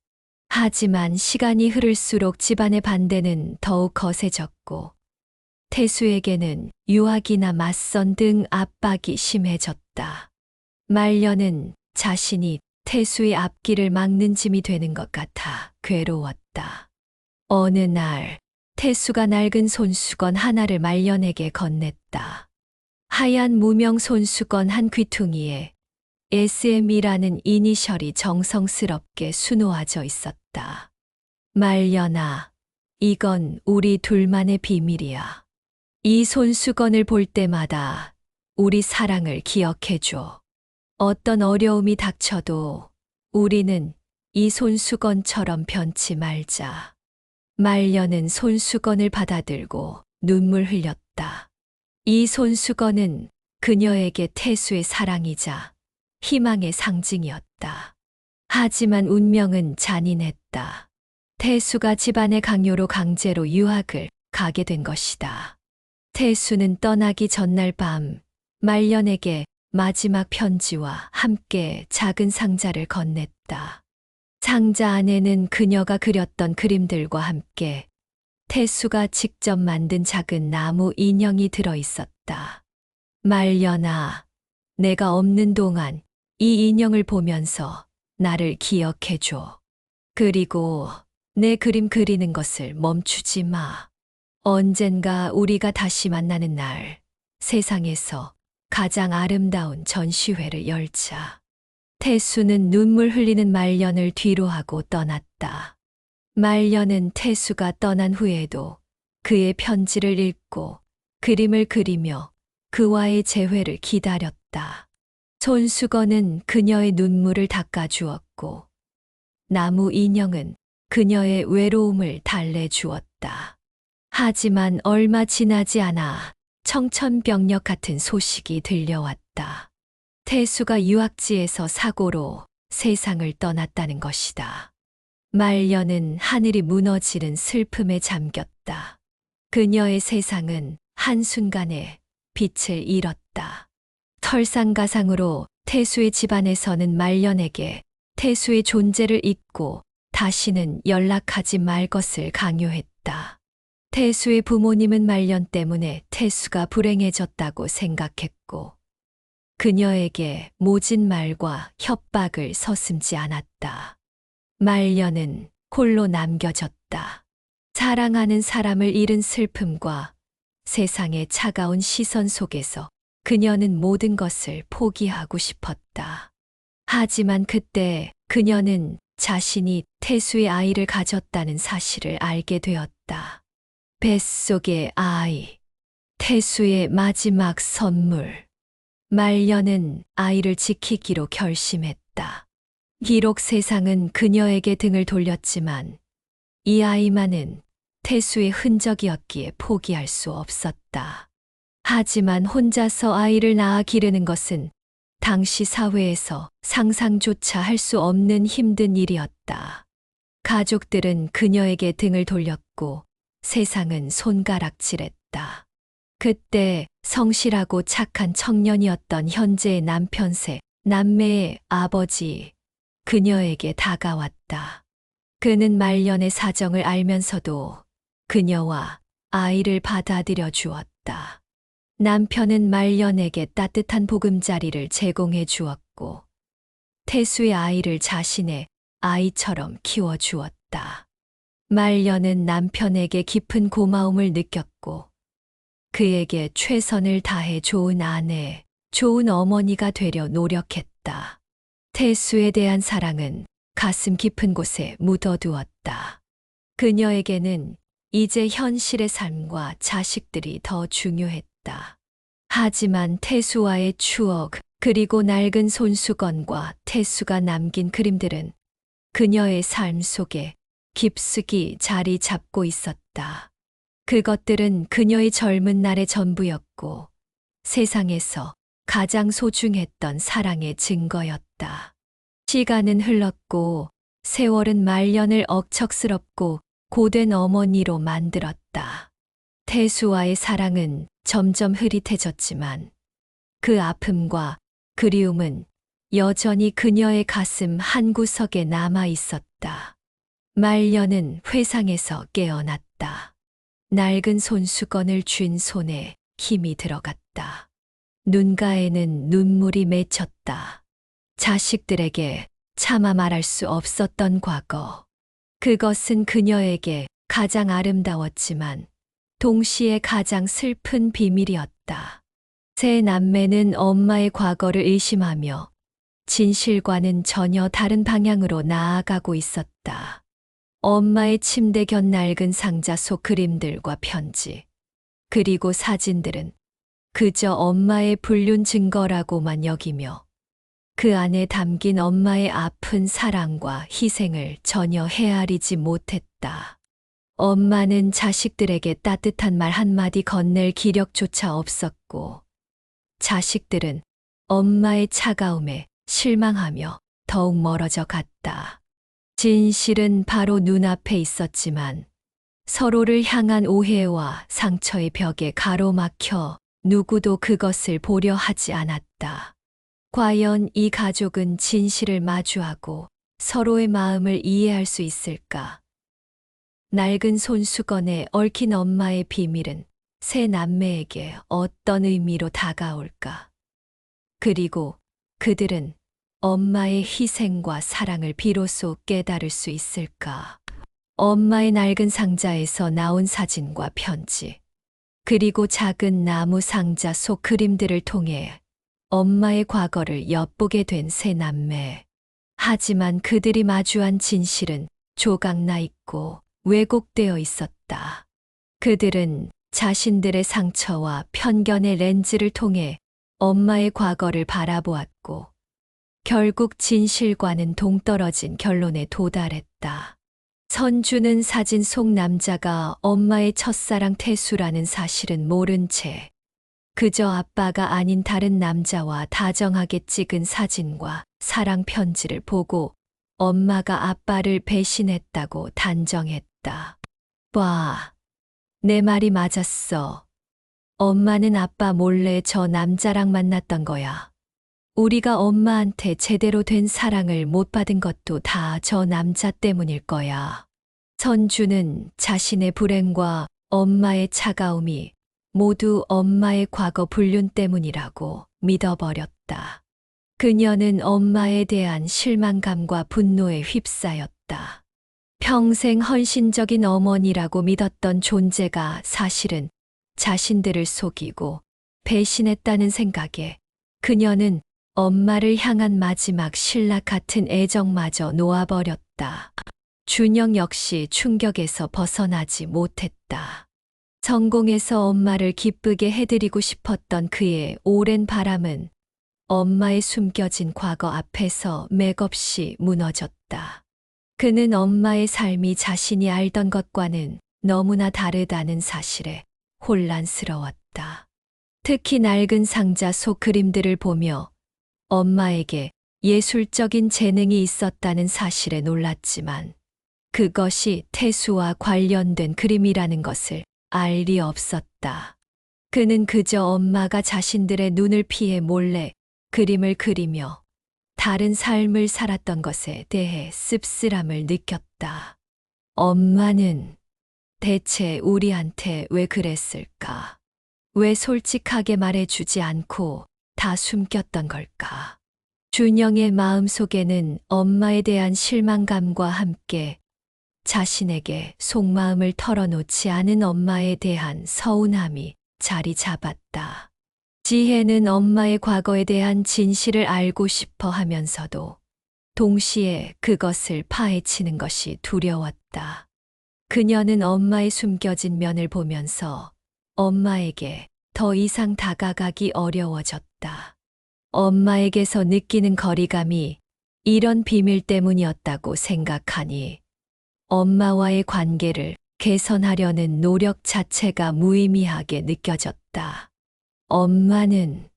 하지만 시간이 흐를수록 집안의 반대는 더욱 거세졌고, 태수에게는 유학이나 맞선 등 압박이 심해졌다. 말년은 자신이 태수의 앞길을 막는 짐이 되는 것 같아 괴로웠다. 어느 날 태수가 낡은 손수건 하나를 말년에게 건넸다. 하얀 무명 손수건 한 귀퉁이에 SM이라는 이니셜이 정성스럽게 수놓아져 있었다. 말년아, 이건 우리 둘만의 비밀이야. 이 손수건을 볼 때마다 우리 사랑을 기억해줘. 어떤 어려움이 닥쳐도 우리는 이 손수건처럼 변치 말자. 말년은 손수건을 받아들고 눈물 흘렸다. 이 손수건은 그녀에게 태수의 사랑이자 희망의 상징이었다. 하지만 운명은 잔인했다. 태수가 집안의 강요로 강제로 유학을 가게 된 것이다. 태수는 떠나기 전날 밤 말년에게 마지막 편지와 함께 작은 상자를 건넸다. 상자 안에는 그녀가 그렸던 그림들과 함께 태수가 직접 만든 작은 나무 인형이 들어 있었다. 말년아, 내가 없는 동안 이 인형을 보면서 나를 기억해줘. 그리고 내 그림 그리는 것을 멈추지 마. 언젠가 우리가 다시 만나는 날, 세상에서 가장 아름다운 전시회를 열자. 태수는 눈물 흘리는 말년을 뒤로하고 떠났다. 말년은 태수가 떠난 후에도 그의 편지를 읽고 그림을 그리며 그와의 재회를 기다렸다. 손수건은 그녀의 눈물을 닦아주었고 나무 인형은 그녀의 외로움을 달래주었다. 하지만 얼마 지나지 않아 청천벽력 같은 소식이 들려왔다. 태수가 유학지에서 사고로 세상을 떠났다는 것이다. 말년은 하늘이 무너지는 슬픔에 잠겼다. 그녀의 세상은 한순간에 빛을 잃었다. 설상가상으로 태수의 집안에서는 말년에게 태수의 존재를 잊고 다시는 연락하지 말 것을 강요했다. 태수의 부모님은 말년 때문에 태수가 불행해졌다고 생각했고 그녀에게 모진 말과 협박을 서슴지 않았다. 말년은 홀로 남겨졌다. 사랑하는 사람을 잃은 슬픔과 세상의 차가운 시선 속에서 그녀는 모든 것을 포기하고 싶었다. 하지만 그때 그녀는 자신이 태수의 아이를 가졌다는 사실을 알게 되었다. 뱃속의 아이, 태수의 마지막 선물. 말년은 아이를 지키기로 결심했다. 비록 세상은 그녀에게 등을 돌렸지만 이 아이만은 태수의 흔적이었기에 포기할 수 없었다. 하지만 혼자서 아이를 낳아 기르는 것은 당시 사회에서 상상조차 할 수 없는 힘든 일이었다. 가족들은 그녀에게 등을 돌렸고 세상은 손가락질했다. 그때 성실하고 착한 청년이었던 현재의 남편세, 남매의 아버지, 그녀에게 다가왔다. 그는 말년의 사정을 알면서도 그녀와 아이를 받아들여 주었다. 남편은 말년에게 따뜻한 보금자리를 제공해 주었고 태수의 아이를 자신의 아이처럼 키워주었다. 말년은 남편에게 깊은 고마움을 느꼈고 그에게 최선을 다해 좋은 아내, 좋은 어머니가 되려 노력했다. 태수에 대한 사랑은 가슴 깊은 곳에 묻어두었다. 그녀에게는 이제 현실의 삶과 자식들이 더 중요했다. 하지만 태수와의 추억, 그리고 낡은 손수건과 태수가 남긴 그림들은 그녀의 삶 속에 깊숙이 자리 잡고 있었다. 그것들은 그녀의 젊은 날의 전부였고 세상에서 가장 소중했던 사랑의 증거였다. 시간은 흘렀고 세월은 말년을 억척스럽고 고된 어머니로 만들었다. 태수와의 사랑은 점점 흐릿해졌지만 그 아픔과 그리움은 여전히 그녀의 가슴 한구석에 남아 있었다. 말년은 회상에서 깨어났다. 낡은 손수건을 쥔 손에 힘이 들어갔다. 눈가에는 눈물이 맺혔다. 자식들에게 차마 말할 수 없었던 과거. 그것은 그녀에게 가장 아름다웠지만 동시에 가장 슬픈 비밀이었다. 세 남매는 엄마의 과거를 의심하며 진실과는 전혀 다른 방향으로 나아가고 있었다. 엄마의 침대 곁 낡은 상자 속 그림들과 편지, 그리고 사진들은 그저 엄마의 불륜 증거라고만 여기며 그 안에 담긴 엄마의 아픈 사랑과 희생을 전혀 헤아리지 못했다. 엄마는 자식들에게 따뜻한 말 한마디 건넬 기력조차 없었고, 자식들은 엄마의 차가움에 실망하며 더욱 멀어져 갔다. 진실은 바로 눈앞에 있었지만 서로를 향한 오해와 상처의 벽에 가로막혀 누구도 그것을 보려 하지 않았다. 과연 이 가족은 진실을 마주하고 서로의 마음을 이해할 수 있을까? 낡은 손수건에 얽힌 엄마의 비밀은 세 남매에게 어떤 의미로 다가올까? 그리고 그들은 엄마의 희생과 사랑을 비로소 깨달을 수 있을까? 엄마의 낡은 상자에서 나온 사진과 편지, 그리고 작은 나무 상자 속 그림들을 통해 엄마의 과거를 엿보게 된 세 남매. 하지만 그들이 마주한 진실은 조각나 있고 왜곡되어 있었다. 그들은 자신들의 상처와 편견의 렌즈를 통해 엄마의 과거를 바라보았고, 결국 진실과는 동떨어진 결론에 도달했다. 선주는 사진 속 남자가 엄마의 첫사랑 태수라는 사실은 모른 채 그저 아빠가 아닌 다른 남자와 다정하게 찍은 사진과 사랑 편지를 보고 엄마가 아빠를 배신했다고 단정했다. 와, 내 말이 맞았어. 엄마는 아빠 몰래 저 남자랑 만났던 거야. 우리가 엄마한테 제대로 된 사랑을 못 받은 것도 다 저 남자 때문일 거야. 선주는 자신의 불행과 엄마의 차가움이 모두 엄마의 과거 불륜 때문이라고 믿어버렸다. 그녀는 엄마에 대한 실망감과 분노에 휩싸였다. 평생 헌신적인 어머니라고 믿었던 존재가 사실은 자신들을 속이고 배신했다는 생각에 그녀는 엄마를 향한 마지막 신라 같은 애정마저 놓아버렸다. 준영 역시 충격에서 벗어나지 못했다. 성공해서 엄마를 기쁘게 해드리고 싶었던 그의 오랜 바람은 엄마의 숨겨진 과거 앞에서 맥없이 무너졌다. 그는 엄마의 삶이 자신이 알던 것과는 너무나 다르다는 사실에 혼란스러웠다. 특히 낡은 상자 속 그림들을 보며 엄마에게 예술적인 재능이 있었다는 사실에 놀랐지만 그것이 태수와 관련된 그림이라는 것을 알 리 없었다. 그는 그저 엄마가 자신들의 눈을 피해 몰래 그림을 그리며 다른 삶을 살았던 것에 대해 씁쓸함을 느꼈다. 엄마는 대체 우리한테 왜 그랬을까? 왜 솔직하게 말해주지 않고 다 숨겼던 걸까? 준영의 마음속에는 엄마에 대한 실망감과 함께 자신에게 속마음을 털어놓지 않은 엄마에 대한 서운함이 자리 잡았다. 지혜는 엄마의 과거에 대한 진실을 알고 싶어 하면서도 동시에 그것을 파헤치는 것이 두려웠다. 그녀는 엄마의 숨겨진 면을 보면서 엄마에게 더 이상 다가가기 어려워졌다. 엄마에게서 느끼는 거리감이 이런 비밀 때문이었다고 생각하니 엄마와의 관계를 개선하려는 노력 자체가 무의미하게 느껴졌다. 엄마는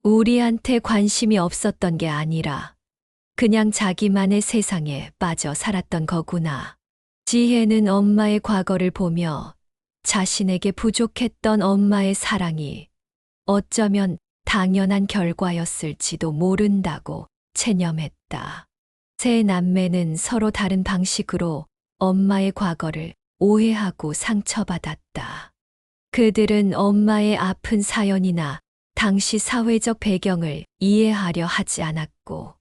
우리한테 관심이 없었던 게 아니라 그냥 자기만의 세상에 빠져 살았던 거구나. 지혜는 엄마의 과거를 보며 자신에게 부족했던 엄마의 사랑이 어쩌면 당연한 결과였을지도 모른다고 체념했다. 세 남매는 서로 다른 방식으로 엄마의 과거를 오해하고 상처받았다. 그들은 엄마의 아픈 사연이나 당시 사회적 배경을 이해하려 하지 않았고,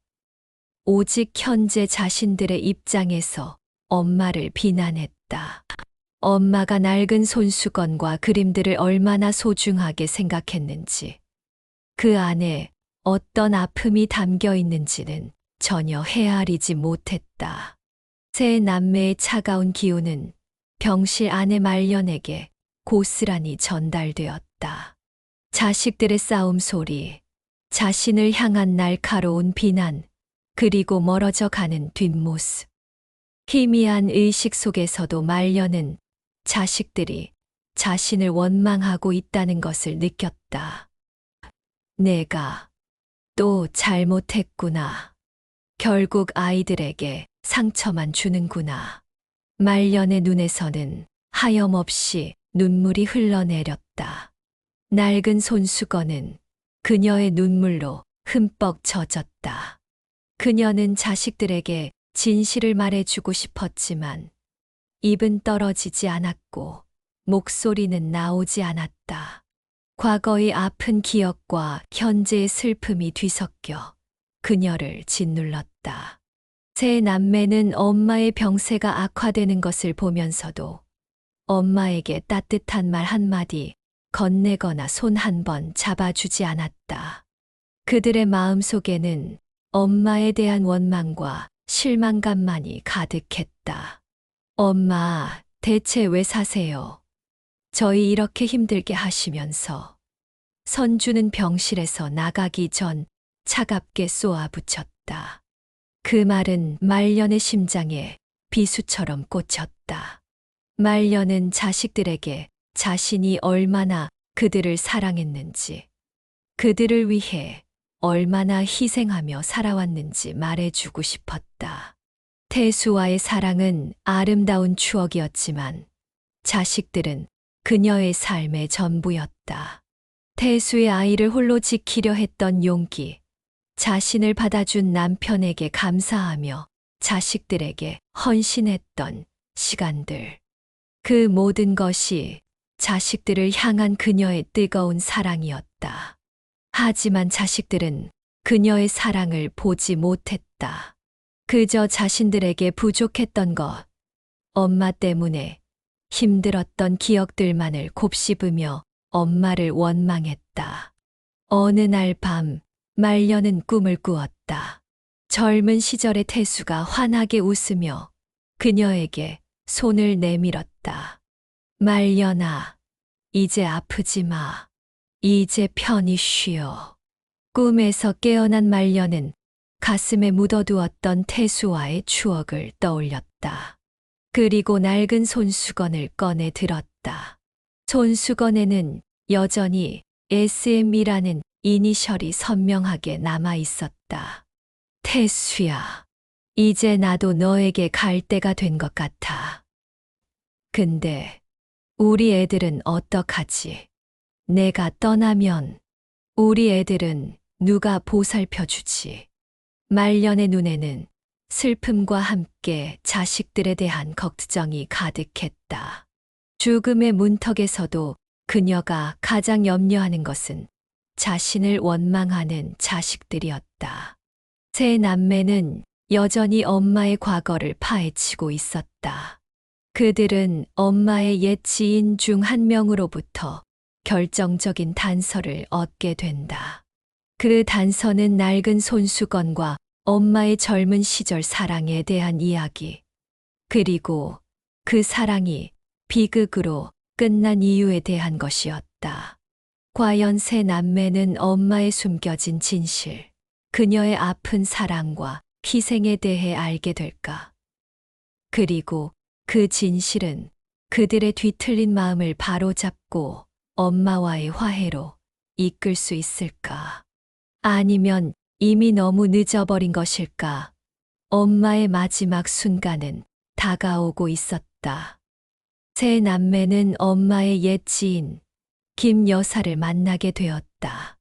오직 현재 자신들의 입장에서 엄마를 비난했다. 엄마가 낡은 손수건과 그림들을 얼마나 소중하게 생각했는지, 그 안에 어떤 아픔이 담겨 있는지는 전혀 헤아리지 못했다. 세 남매의 차가운 기운은 병실 안의 말년에게 고스란히 전달되었다. 자식들의 싸움 소리, 자신을 향한 날카로운 비난, 그리고 멀어져 가는 뒷모습. 희미한 의식 속에서도 말년은 자식들이 자신을 원망하고 있다는 것을 느꼈다. 내가 또 잘못했구나. 결국 아이들에게 상처만 주는구나. 말년의 눈에서는 하염없이 눈물이 흘러내렸다. 낡은 손수건은 그녀의 눈물로 흠뻑 젖었다. 그녀는 자식들에게 진실을 말해주고 싶었지만 입은 떨어지지 않았고 목소리는 나오지 않았다. 과거의 아픈 기억과 현재의 슬픔이 뒤섞여 그녀를 짓눌렀다. 세 남매는 엄마의 병세가 악화되는 것을 보면서도 엄마에게 따뜻한 말 한마디 건네거나 손 한 번 잡아주지 않았다. 그들의 마음속에는 엄마에 대한 원망과 실망감만이 가득했다. 엄마, 대체 왜 사세요? 저희 이렇게 힘들게 하시면서. 선주는 병실에서 나가기 전 차갑게 쏘아붙였다. 그 말은 말년의 심장에 비수처럼 꽂혔다. 말년은 자식들에게 자신이 얼마나 그들을 사랑했는지, 그들을 위해 얼마나 희생하며 살아왔는지 말해주고 싶었다. 태수와의 사랑은 아름다운 추억이었지만 자식들은 그녀의 삶의 전부였다. 태수의 아이를 홀로 지키려 했던 용기, 자신을 받아준 남편에게 감사하며 자식들에게 헌신했던 시간들. 그 모든 것이 자식들을 향한 그녀의 뜨거운 사랑이었다. 하지만 자식들은 그녀의 사랑을 보지 못했다. 그저 자신들에게 부족했던 것, 엄마 때문에 힘들었던 기억들만을 곱씹으며 엄마를 원망했다. 어느 날 밤, 말년은 꿈을 꾸었다. 젊은 시절의 태수가 환하게 웃으며 그녀에게 손을 내밀었다. 말년아, 이제 아프지 마. 이제 편히 쉬어. 꿈에서 깨어난 말년은 가슴에 묻어두었던 태수와의 추억을 떠올렸다. 그리고 낡은 손수건을 꺼내 들었다. 손수건에는 여전히 SM이라는 이니셜이 선명하게 남아 있었다. 태수야, 이제 나도 너에게 갈 때가 된 것 같아. 근데 우리 애들은 어떡하지? 내가 떠나면 우리 애들은 누가 보살펴주지? 말년의 눈에는 슬픔과 함께 자식들에 대한 걱정이 가득했다. 죽음의 문턱에서도 그녀가 가장 염려하는 것은 자신을 원망하는 자식들이었다. 세 남매는 여전히 엄마의 과거를 파헤치고 있었다. 그들은 엄마의 옛 지인 중 한 명으로부터 결정적인 단서를 얻게 된다. 그 단서는 낡은 손수건과 엄마의 젊은 시절 사랑에 대한 이야기, 그리고 그 사랑이 비극으로 끝난 이유에 대한 것이었다. 과연 세 남매는 엄마의 숨겨진 진실, 그녀의 아픈 사랑과 희생에 대해 알게 될까? 그리고 그 진실은 그들의 뒤틀린 마음을 바로잡고 엄마와의 화해로 이끌 수 있을까? 아니면 이미 너무 늦어버린 것일까? 엄마의 마지막 순간은 다가오고 있었다. 세 남매는 엄마의 옛 지인 김 여사를 만나게 되었다.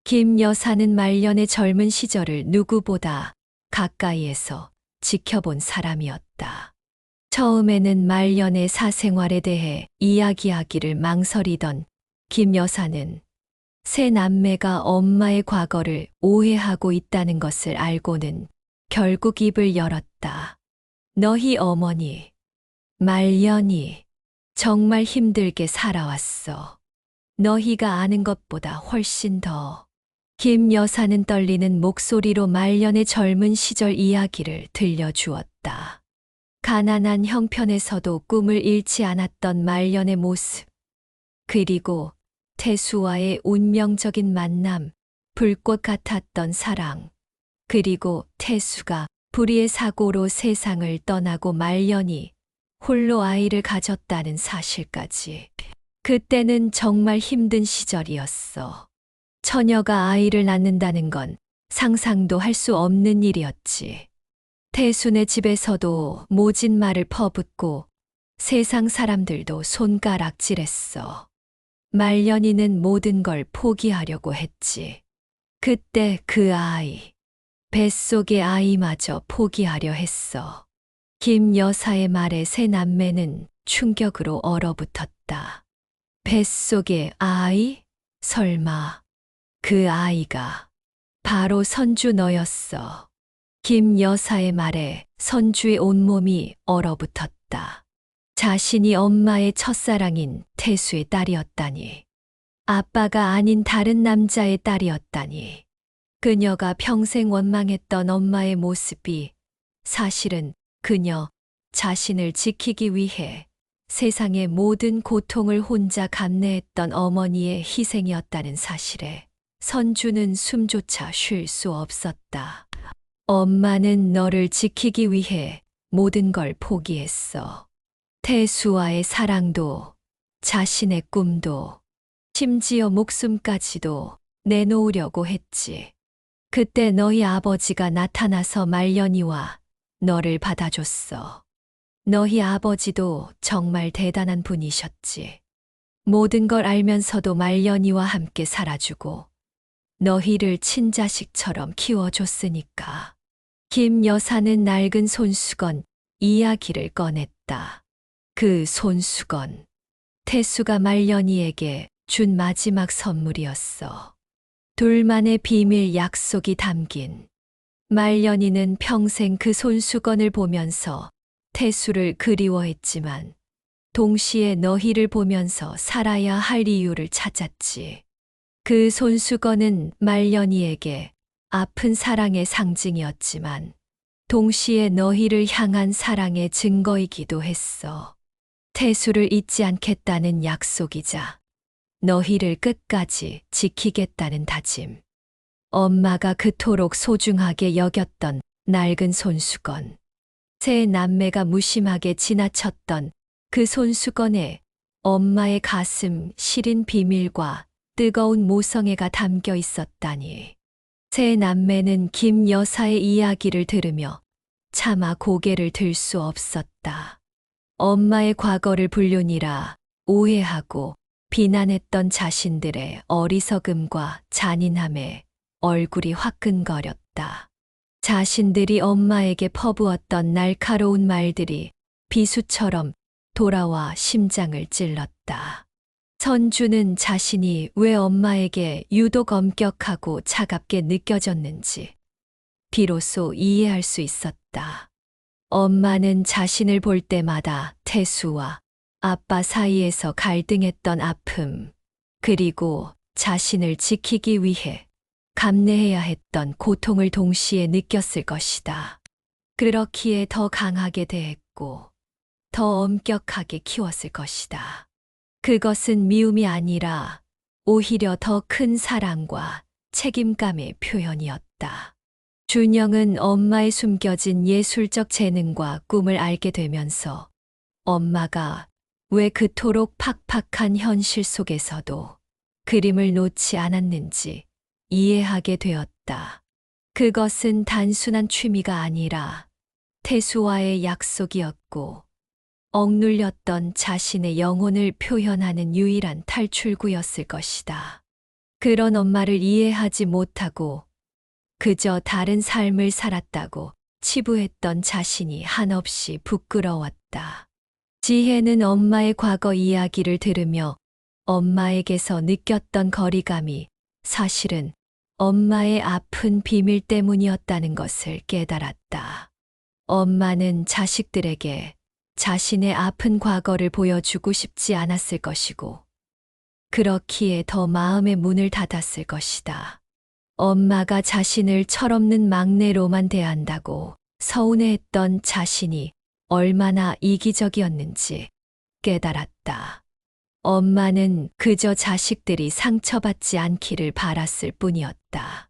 김 여사는 말년의 젊은 시절을 누구보다 가까이에서 지켜본 사람이었다. 처음에는 말년의 사생활에 대해 이야기하기를 망설이던 김 여사는 세 남매가 엄마의 과거를 오해하고 있다는 것을 알고는 결국 입을 열었다. 너희 어머니, 말년이 정말 힘들게 살아왔어. 너희가 아는 것보다 훨씬 더. 김 여사는 떨리는 목소리로 말년의 젊은 시절 이야기를 들려주었다. 가난한 형편에서도 꿈을 잃지 않았던 말년의 모습. 그리고 태수와의 운명적인 만남, 불꽃 같았던 사랑. 그리고 태수가 불의의 사고로 세상을 떠나고 말년이 홀로 아이를 가졌다는 사실까지. 그때는 정말 힘든 시절이었어. 처녀가 아이를 낳는다는 건 상상도 할 수 없는 일이었지. 태순의 집에서도 모진 말을 퍼붓고 세상 사람들도 손가락질했어. 말년이는 모든 걸 포기하려고 했지. 그때 그 아이, 뱃속의 아이마저 포기하려 했어. 김 여사의 말에 세 남매는 충격으로 얼어붙었다. 뱃속의 아이? 설마 그 아이가 바로 선주 너였어. 김 여사의 말에 선주의 온몸이 얼어붙었다. 자신이 엄마의 첫사랑인 태수의 딸이었다니. 아빠가 아닌 다른 남자의 딸이었다니. 그녀가 평생 원망했던 엄마의 모습이 사실은 그녀 자신을 지키기 위해 세상의 모든 고통을 혼자 감내했던 어머니의 희생이었다는 사실에 선주는 숨조차 쉴 수 없었다. 엄마는 너를 지키기 위해 모든 걸 포기했어. 태수와의 사랑도, 자신의 꿈도, 심지어 목숨까지도 내놓으려고 했지. 그때 너희 아버지가 나타나서 말년이와 너를 받아줬어. 너희 아버지도 정말 대단한 분이셨지. 모든 걸 알면서도 말년이와 함께 살아주고 너희를 친자식처럼 키워줬으니까. 김 여사는 낡은 손수건 이야기를 꺼냈다. 그 손수건, 태수가 말년이에게 준 마지막 선물이었어. 둘만의 비밀 약속이 담긴. 말년이는 평생 그 손수건을 보면서 태수를 그리워했지만 동시에 너희를 보면서 살아야 할 이유를 찾았지. 그 손수건은 말년이에게 아픈 사랑의 상징이었지만 동시에 너희를 향한 사랑의 증거이기도 했어. 태수를 잊지 않겠다는 약속이자 너희를 끝까지 지키겠다는 다짐. 엄마가 그토록 소중하게 여겼던 낡은 손수건. 세 남매가 무심하게 지나쳤던 그 손수건에 엄마의 가슴 시린 비밀과 뜨거운 모성애가 담겨 있었다니. 세 남매는 김 여사의 이야기를 들으며 차마 고개를 들 수 없었다. 엄마의 과거를 불륜이라 오해하고 비난했던 자신들의 어리석음과 잔인함에 얼굴이 화끈거렸다. 자신들이 엄마에게 퍼부었던 날카로운 말들이 비수처럼 돌아와 심장을 찔렀다. 선주는 자신이 왜 엄마에게 유독 엄격하고 차갑게 느껴졌는지 비로소 이해할 수 있었다. 엄마는 자신을 볼 때마다 태수와 아빠 사이에서 갈등했던 아픔, 그리고 자신을 지키기 위해 감내해야 했던 고통을 동시에 느꼈을 것이다. 그렇기에 더 강하게 대했고, 더 엄격하게 키웠을 것이다. 그것은 미움이 아니라 오히려 더 큰 사랑과 책임감의 표현이었다. 준영은 엄마의 숨겨진 예술적 재능과 꿈을 알게 되면서 엄마가 왜 그토록 팍팍한 현실 속에서도 그림을 놓지 않았는지 이해하게 되었다. 그것은 단순한 취미가 아니라 태수와의 약속이었고 억눌렸던 자신의 영혼을 표현하는 유일한 탈출구였을 것이다. 그런 엄마를 이해하지 못하고 그저 다른 삶을 살았다고 치부했던 자신이 한없이 부끄러웠다. 지혜는 엄마의 과거 이야기를 들으며 엄마에게서 느꼈던 거리감이 사실은 엄마의 아픈 비밀 때문이었다는 것을 깨달았다. 엄마는 자식들에게 자신의 아픈 과거를 보여주고 싶지 않았을 것이고, 그렇기에 더 마음의 문을 닫았을 것이다. 엄마가 자신을 철없는 막내로만 대한다고 서운해했던 자신이 얼마나 이기적이었는지 깨달았다. 엄마는 그저 자식들이 상처받지 않기를 바랐을 뿐이었다.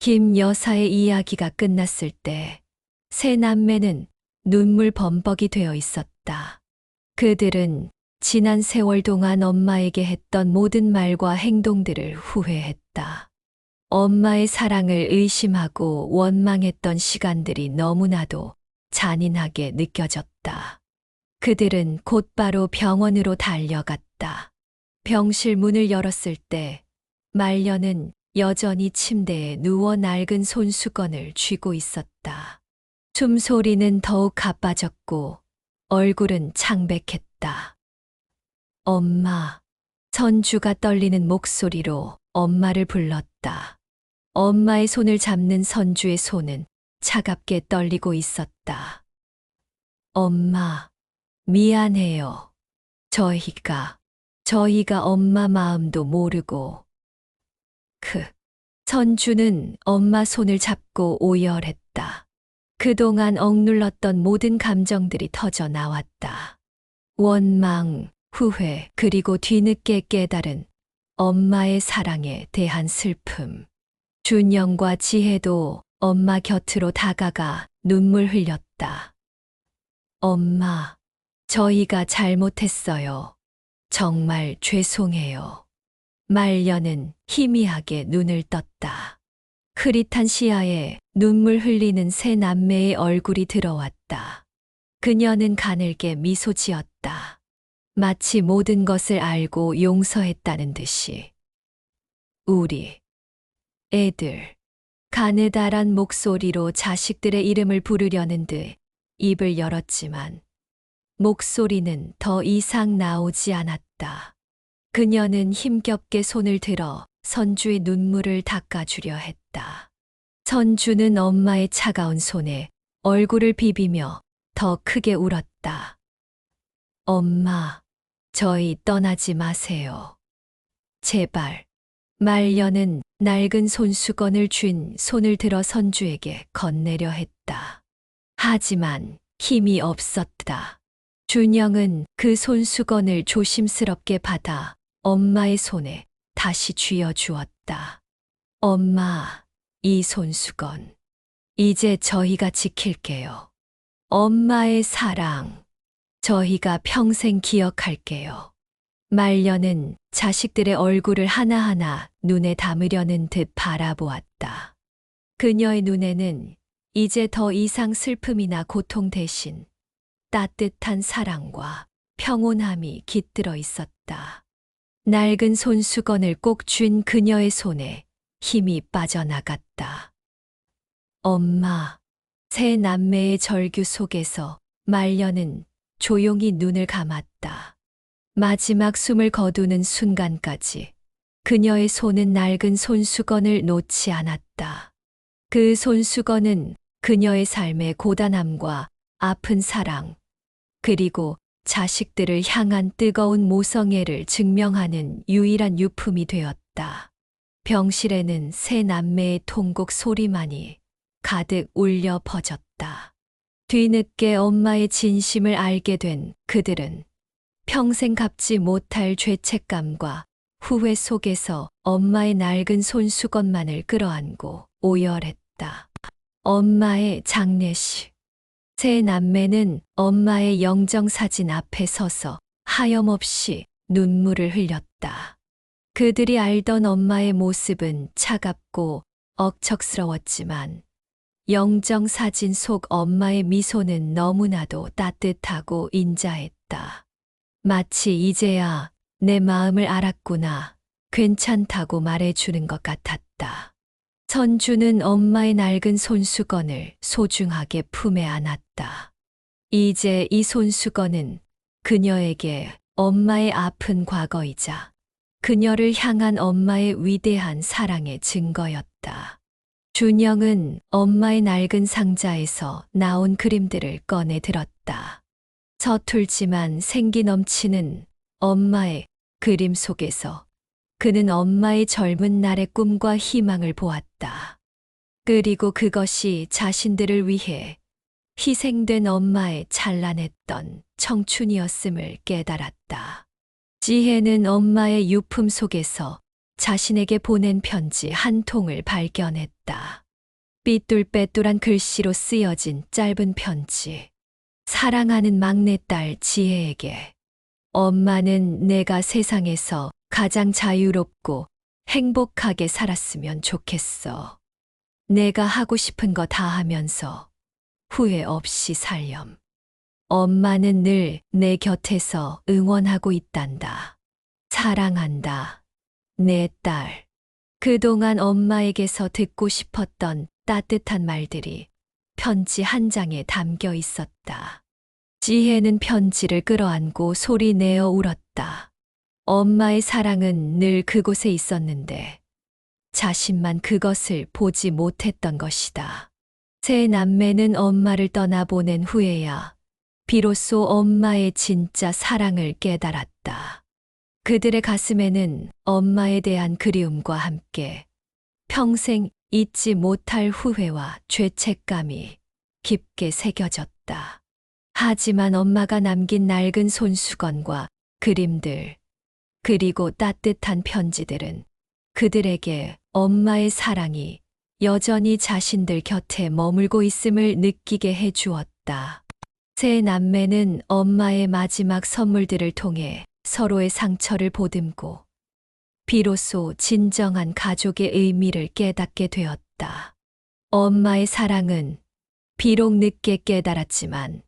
김 여사의 이야기가 끝났을 때 세 남매는 눈물 범벅이 되어 있었다. 그들은 지난 세월 동안 엄마에게 했던 모든 말과 행동들을 후회했다. 엄마의 사랑을 의심하고 원망했던 시간들이 너무나도 잔인하게 느껴졌다. 그들은 곧바로 병원으로 달려갔다. 병실 문을 열었을 때 말년은 여전히 침대에 누워 낡은 손수건을 쥐고 있었다. 숨소리는 더욱 가빠졌고 얼굴은 창백했다. 엄마, 선주가 떨리는 목소리로 엄마를 불렀다. 엄마의 손을 잡는 선주의 손은 차갑게 떨리고 있었다. 엄마, 미안해요. 저희가 엄마 마음도 모르고. 선주는 엄마 손을 잡고 오열했다. 그동안 억눌렀던 모든 감정들이 터져 나왔다. 원망, 후회, 그리고 뒤늦게 깨달은 엄마의 사랑에 대한 슬픔. 준영과 지혜도 엄마 곁으로 다가가 눈물 흘렸다. 엄마, 저희가 잘못했어요. 정말 죄송해요. 말년은 희미하게 눈을 떴다. 흐릿한 시야에 눈물 흘리는 세 남매의 얼굴이 들어왔다. 그녀는 가늘게 미소 지었다. 마치 모든 것을 알고 용서했다는 듯이. 우리 애들. 가느다란 목소리로 자식들의 이름을 부르려는 듯 입을 열었지만 목소리는 더 이상 나오지 않았다. 그녀는 힘겹게 손을 들어 선주의 눈물을 닦아주려 했다. 선주는 엄마의 차가운 손에 얼굴을 비비며 더 크게 울었다. 엄마, 저희 떠나지 마세요. 제발. 말년은 낡은 손수건을 쥔 손을 들어 선주에게 건네려 했다. 하지만 힘이 없었다. 준영은 그 손수건을 조심스럽게 받아 엄마의 손에 다시 쥐어주었다. 엄마, 이 손수건. 이제 저희가 지킬게요. 엄마의 사랑. 저희가 평생 기억할게요. 말년은 자식들의 얼굴을 하나하나 눈에 담으려는 듯 바라보았다. 그녀의 눈에는 이제 더 이상 슬픔이나 고통 대신 따뜻한 사랑과 평온함이 깃들어 있었다. 낡은 손수건을 꼭 쥔 그녀의 손에 힘이 빠져나갔다. 엄마, 세 남매의 절규 속에서 말년은 조용히 눈을 감았다. 마지막 숨을 거두는 순간까지 그녀의 손은 낡은 손수건을 놓지 않았다. 그 손수건은 그녀의 삶의 고단함과 아픈 사랑, 그리고 자식들을 향한 뜨거운 모성애를 증명하는 유일한 유품이 되었다. 병실에는 세 남매의 통곡 소리만이 가득 울려 퍼졌다. 뒤늦게 엄마의 진심을 알게 된 그들은 평생 갚지 못할 죄책감과 후회 속에서 엄마의 낡은 손수건만을 끌어안고 오열했다. 엄마의 장례식. 세 남매는 엄마의 영정사진 앞에 서서 하염없이 눈물을 흘렸다. 그들이 알던 엄마의 모습은 차갑고 억척스러웠지만 영정사진 속 엄마의 미소는 너무나도 따뜻하고 인자했다. 마치 이제야 내 마음을 알았구나, 괜찮다고 말해주는 것 같았다. 선주는 엄마의 낡은 손수건을 소중하게 품에 안았다. 이제 이 손수건은 그녀에게 엄마의 아픈 과거이자 그녀를 향한 엄마의 위대한 사랑의 증거였다. 있었다. 준영은 엄마의 낡은 상자에서 나온 그림들을 꺼내 들었다. 서툴지만 생기 넘치는 엄마의 그림 속에서 그는 엄마의 젊은 날의 꿈과 희망을 보았다. 그리고 그것이 자신들을 위해 희생된 엄마의 찬란했던 청춘이었음을 깨달았다. 지혜는 엄마의 유품 속에서 자신에게 보낸 편지 한 통을 발견했다. 삐뚤빼뚤한 글씨로 쓰여진 짧은 편지. 사랑하는 막내딸 지혜에게. 엄마는 내가 세상에서 가장 자유롭고 행복하게 살았으면 좋겠어. 내가 하고 싶은 거 다 하면서 후회 없이 살렴. 엄마는 늘 내 곁에서 응원하고 있단다. 사랑한다. 내 딸. 그동안 엄마에게서 듣고 싶었던 따뜻한 말들이 편지 한 장에 담겨 있었다. 지혜는 편지를 끌어안고 소리 내어 울었다. 엄마의 사랑은 늘 그곳에 있었는데 자신만 그것을 보지 못했던 것이다. 세 남매는 엄마를 떠나보낸 후에야 비로소 엄마의 진짜 사랑을 깨달았다. 그들의 가슴에는 엄마에 대한 그리움과 함께 평생 잊지 못할 후회와 죄책감이 깊게 새겨졌다. 하지만 엄마가 남긴 낡은 손수건과 그림들, 그리고 따뜻한 편지들은 그들에게 엄마의 사랑이 여전히 자신들 곁에 머물고 있음을 느끼게 해 주었다. 세 남매는 엄마의 마지막 선물들을 통해 서로의 상처를 보듬고 비로소 진정한 가족의 의미를 깨닫게 되었다. 엄마의 사랑은 비록 늦게 깨달았지만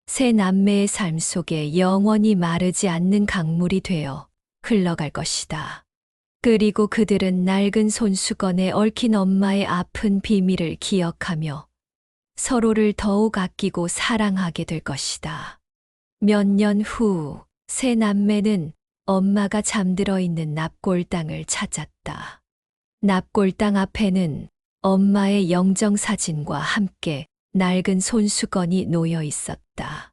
세 남매의 삶 속에 영원히 마르지 않는 강물이 되어 흘러갈 것이다. 그리고 그들은 낡은 손수건에 얽힌 엄마의 아픈 비밀을 기억하며 서로를 더욱 아끼고 사랑하게 될 것이다. 몇 년 후 세 남매는 엄마가 잠들어 있는 납골당을 찾았다. 납골당 앞에는 엄마의 영정사진과 함께 낡은 손수건이 놓여 있었다.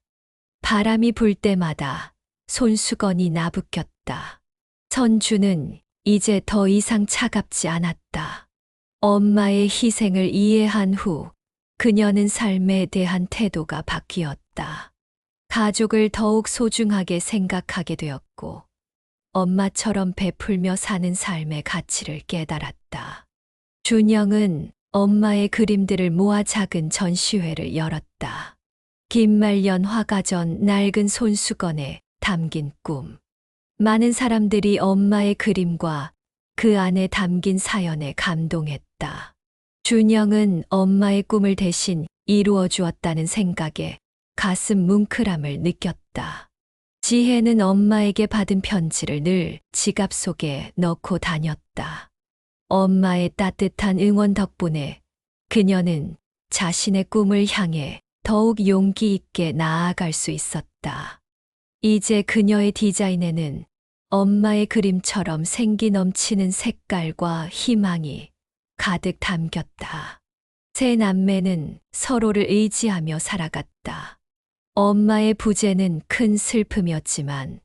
바람이 불 때마다 손수건이 나부꼈다. 선주는 이제 더 이상 차갑지 않았다. 엄마의 희생을 이해한 후 그녀는 삶에 대한 태도가 바뀌었다. 가족을 더욱 소중하게 생각하게 되었고 엄마처럼 베풀며 사는 삶의 가치를 깨달았다. 준영은 엄마의 그림들을 모아 작은 전시회를 열었다. 김말년 화가전 낡은 손수건에 담긴 꿈. 많은 사람들이 엄마의 그림과 그 안에 담긴 사연에 감동했다. 준영은 엄마의 꿈을 대신 이루어 주었다는 생각에 가슴 뭉클함을 느꼈다. 지혜는 엄마에게 받은 편지를 늘 지갑 속에 넣고 다녔다. 엄마의 따뜻한 응원 덕분에 그녀는 자신의 꿈을 향해 더욱 용기 있게 나아갈 수 있었다. 이제 그녀의 디자인에는 엄마의 그림처럼 생기 넘치는 색깔과 희망이 가득 담겼다. 세 남매는 서로를 의지하며 살아갔다. 엄마의 부재는 큰 슬픔이었지만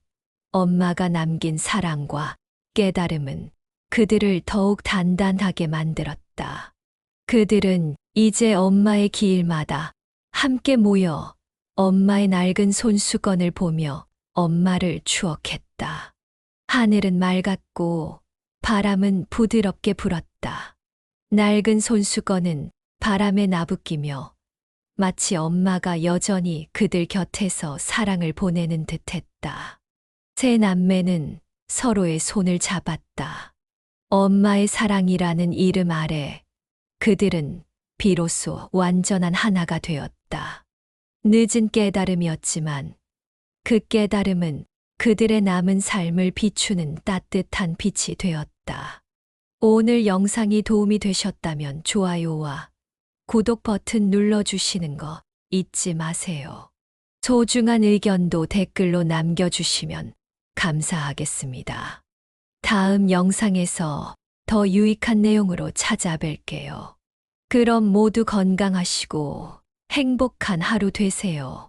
엄마가 남긴 사랑과 깨달음은 그들을 더욱 단단하게 만들었다. 그들은 이제 엄마의 길마다 함께 모여 엄마의 낡은 손수건을 보며 엄마를 추억했다. 하늘은 맑았고 바람은 부드럽게 불었다. 낡은 손수건은 바람에 나부끼며 마치 엄마가 여전히 그들 곁에서 사랑을 보내는 듯했다. 세 남매는 서로의 손을 잡았다. 엄마의 사랑이라는 이름 아래 그들은 비로소 완전한 하나가 되었다. 늦은 깨달음이었지만 그 깨달음은 그들의 남은 삶을 비추는 따뜻한 빛이 되었다. 오늘 영상이 도움이 되셨다면 좋아요와 구독 버튼 눌러주시는 거 잊지 마세요. 소중한 의견도 댓글로 남겨주시면 감사하겠습니다. 다음 영상에서 더 유익한 내용으로 찾아뵐게요. 그럼 모두 건강하시고 행복한 하루 되세요.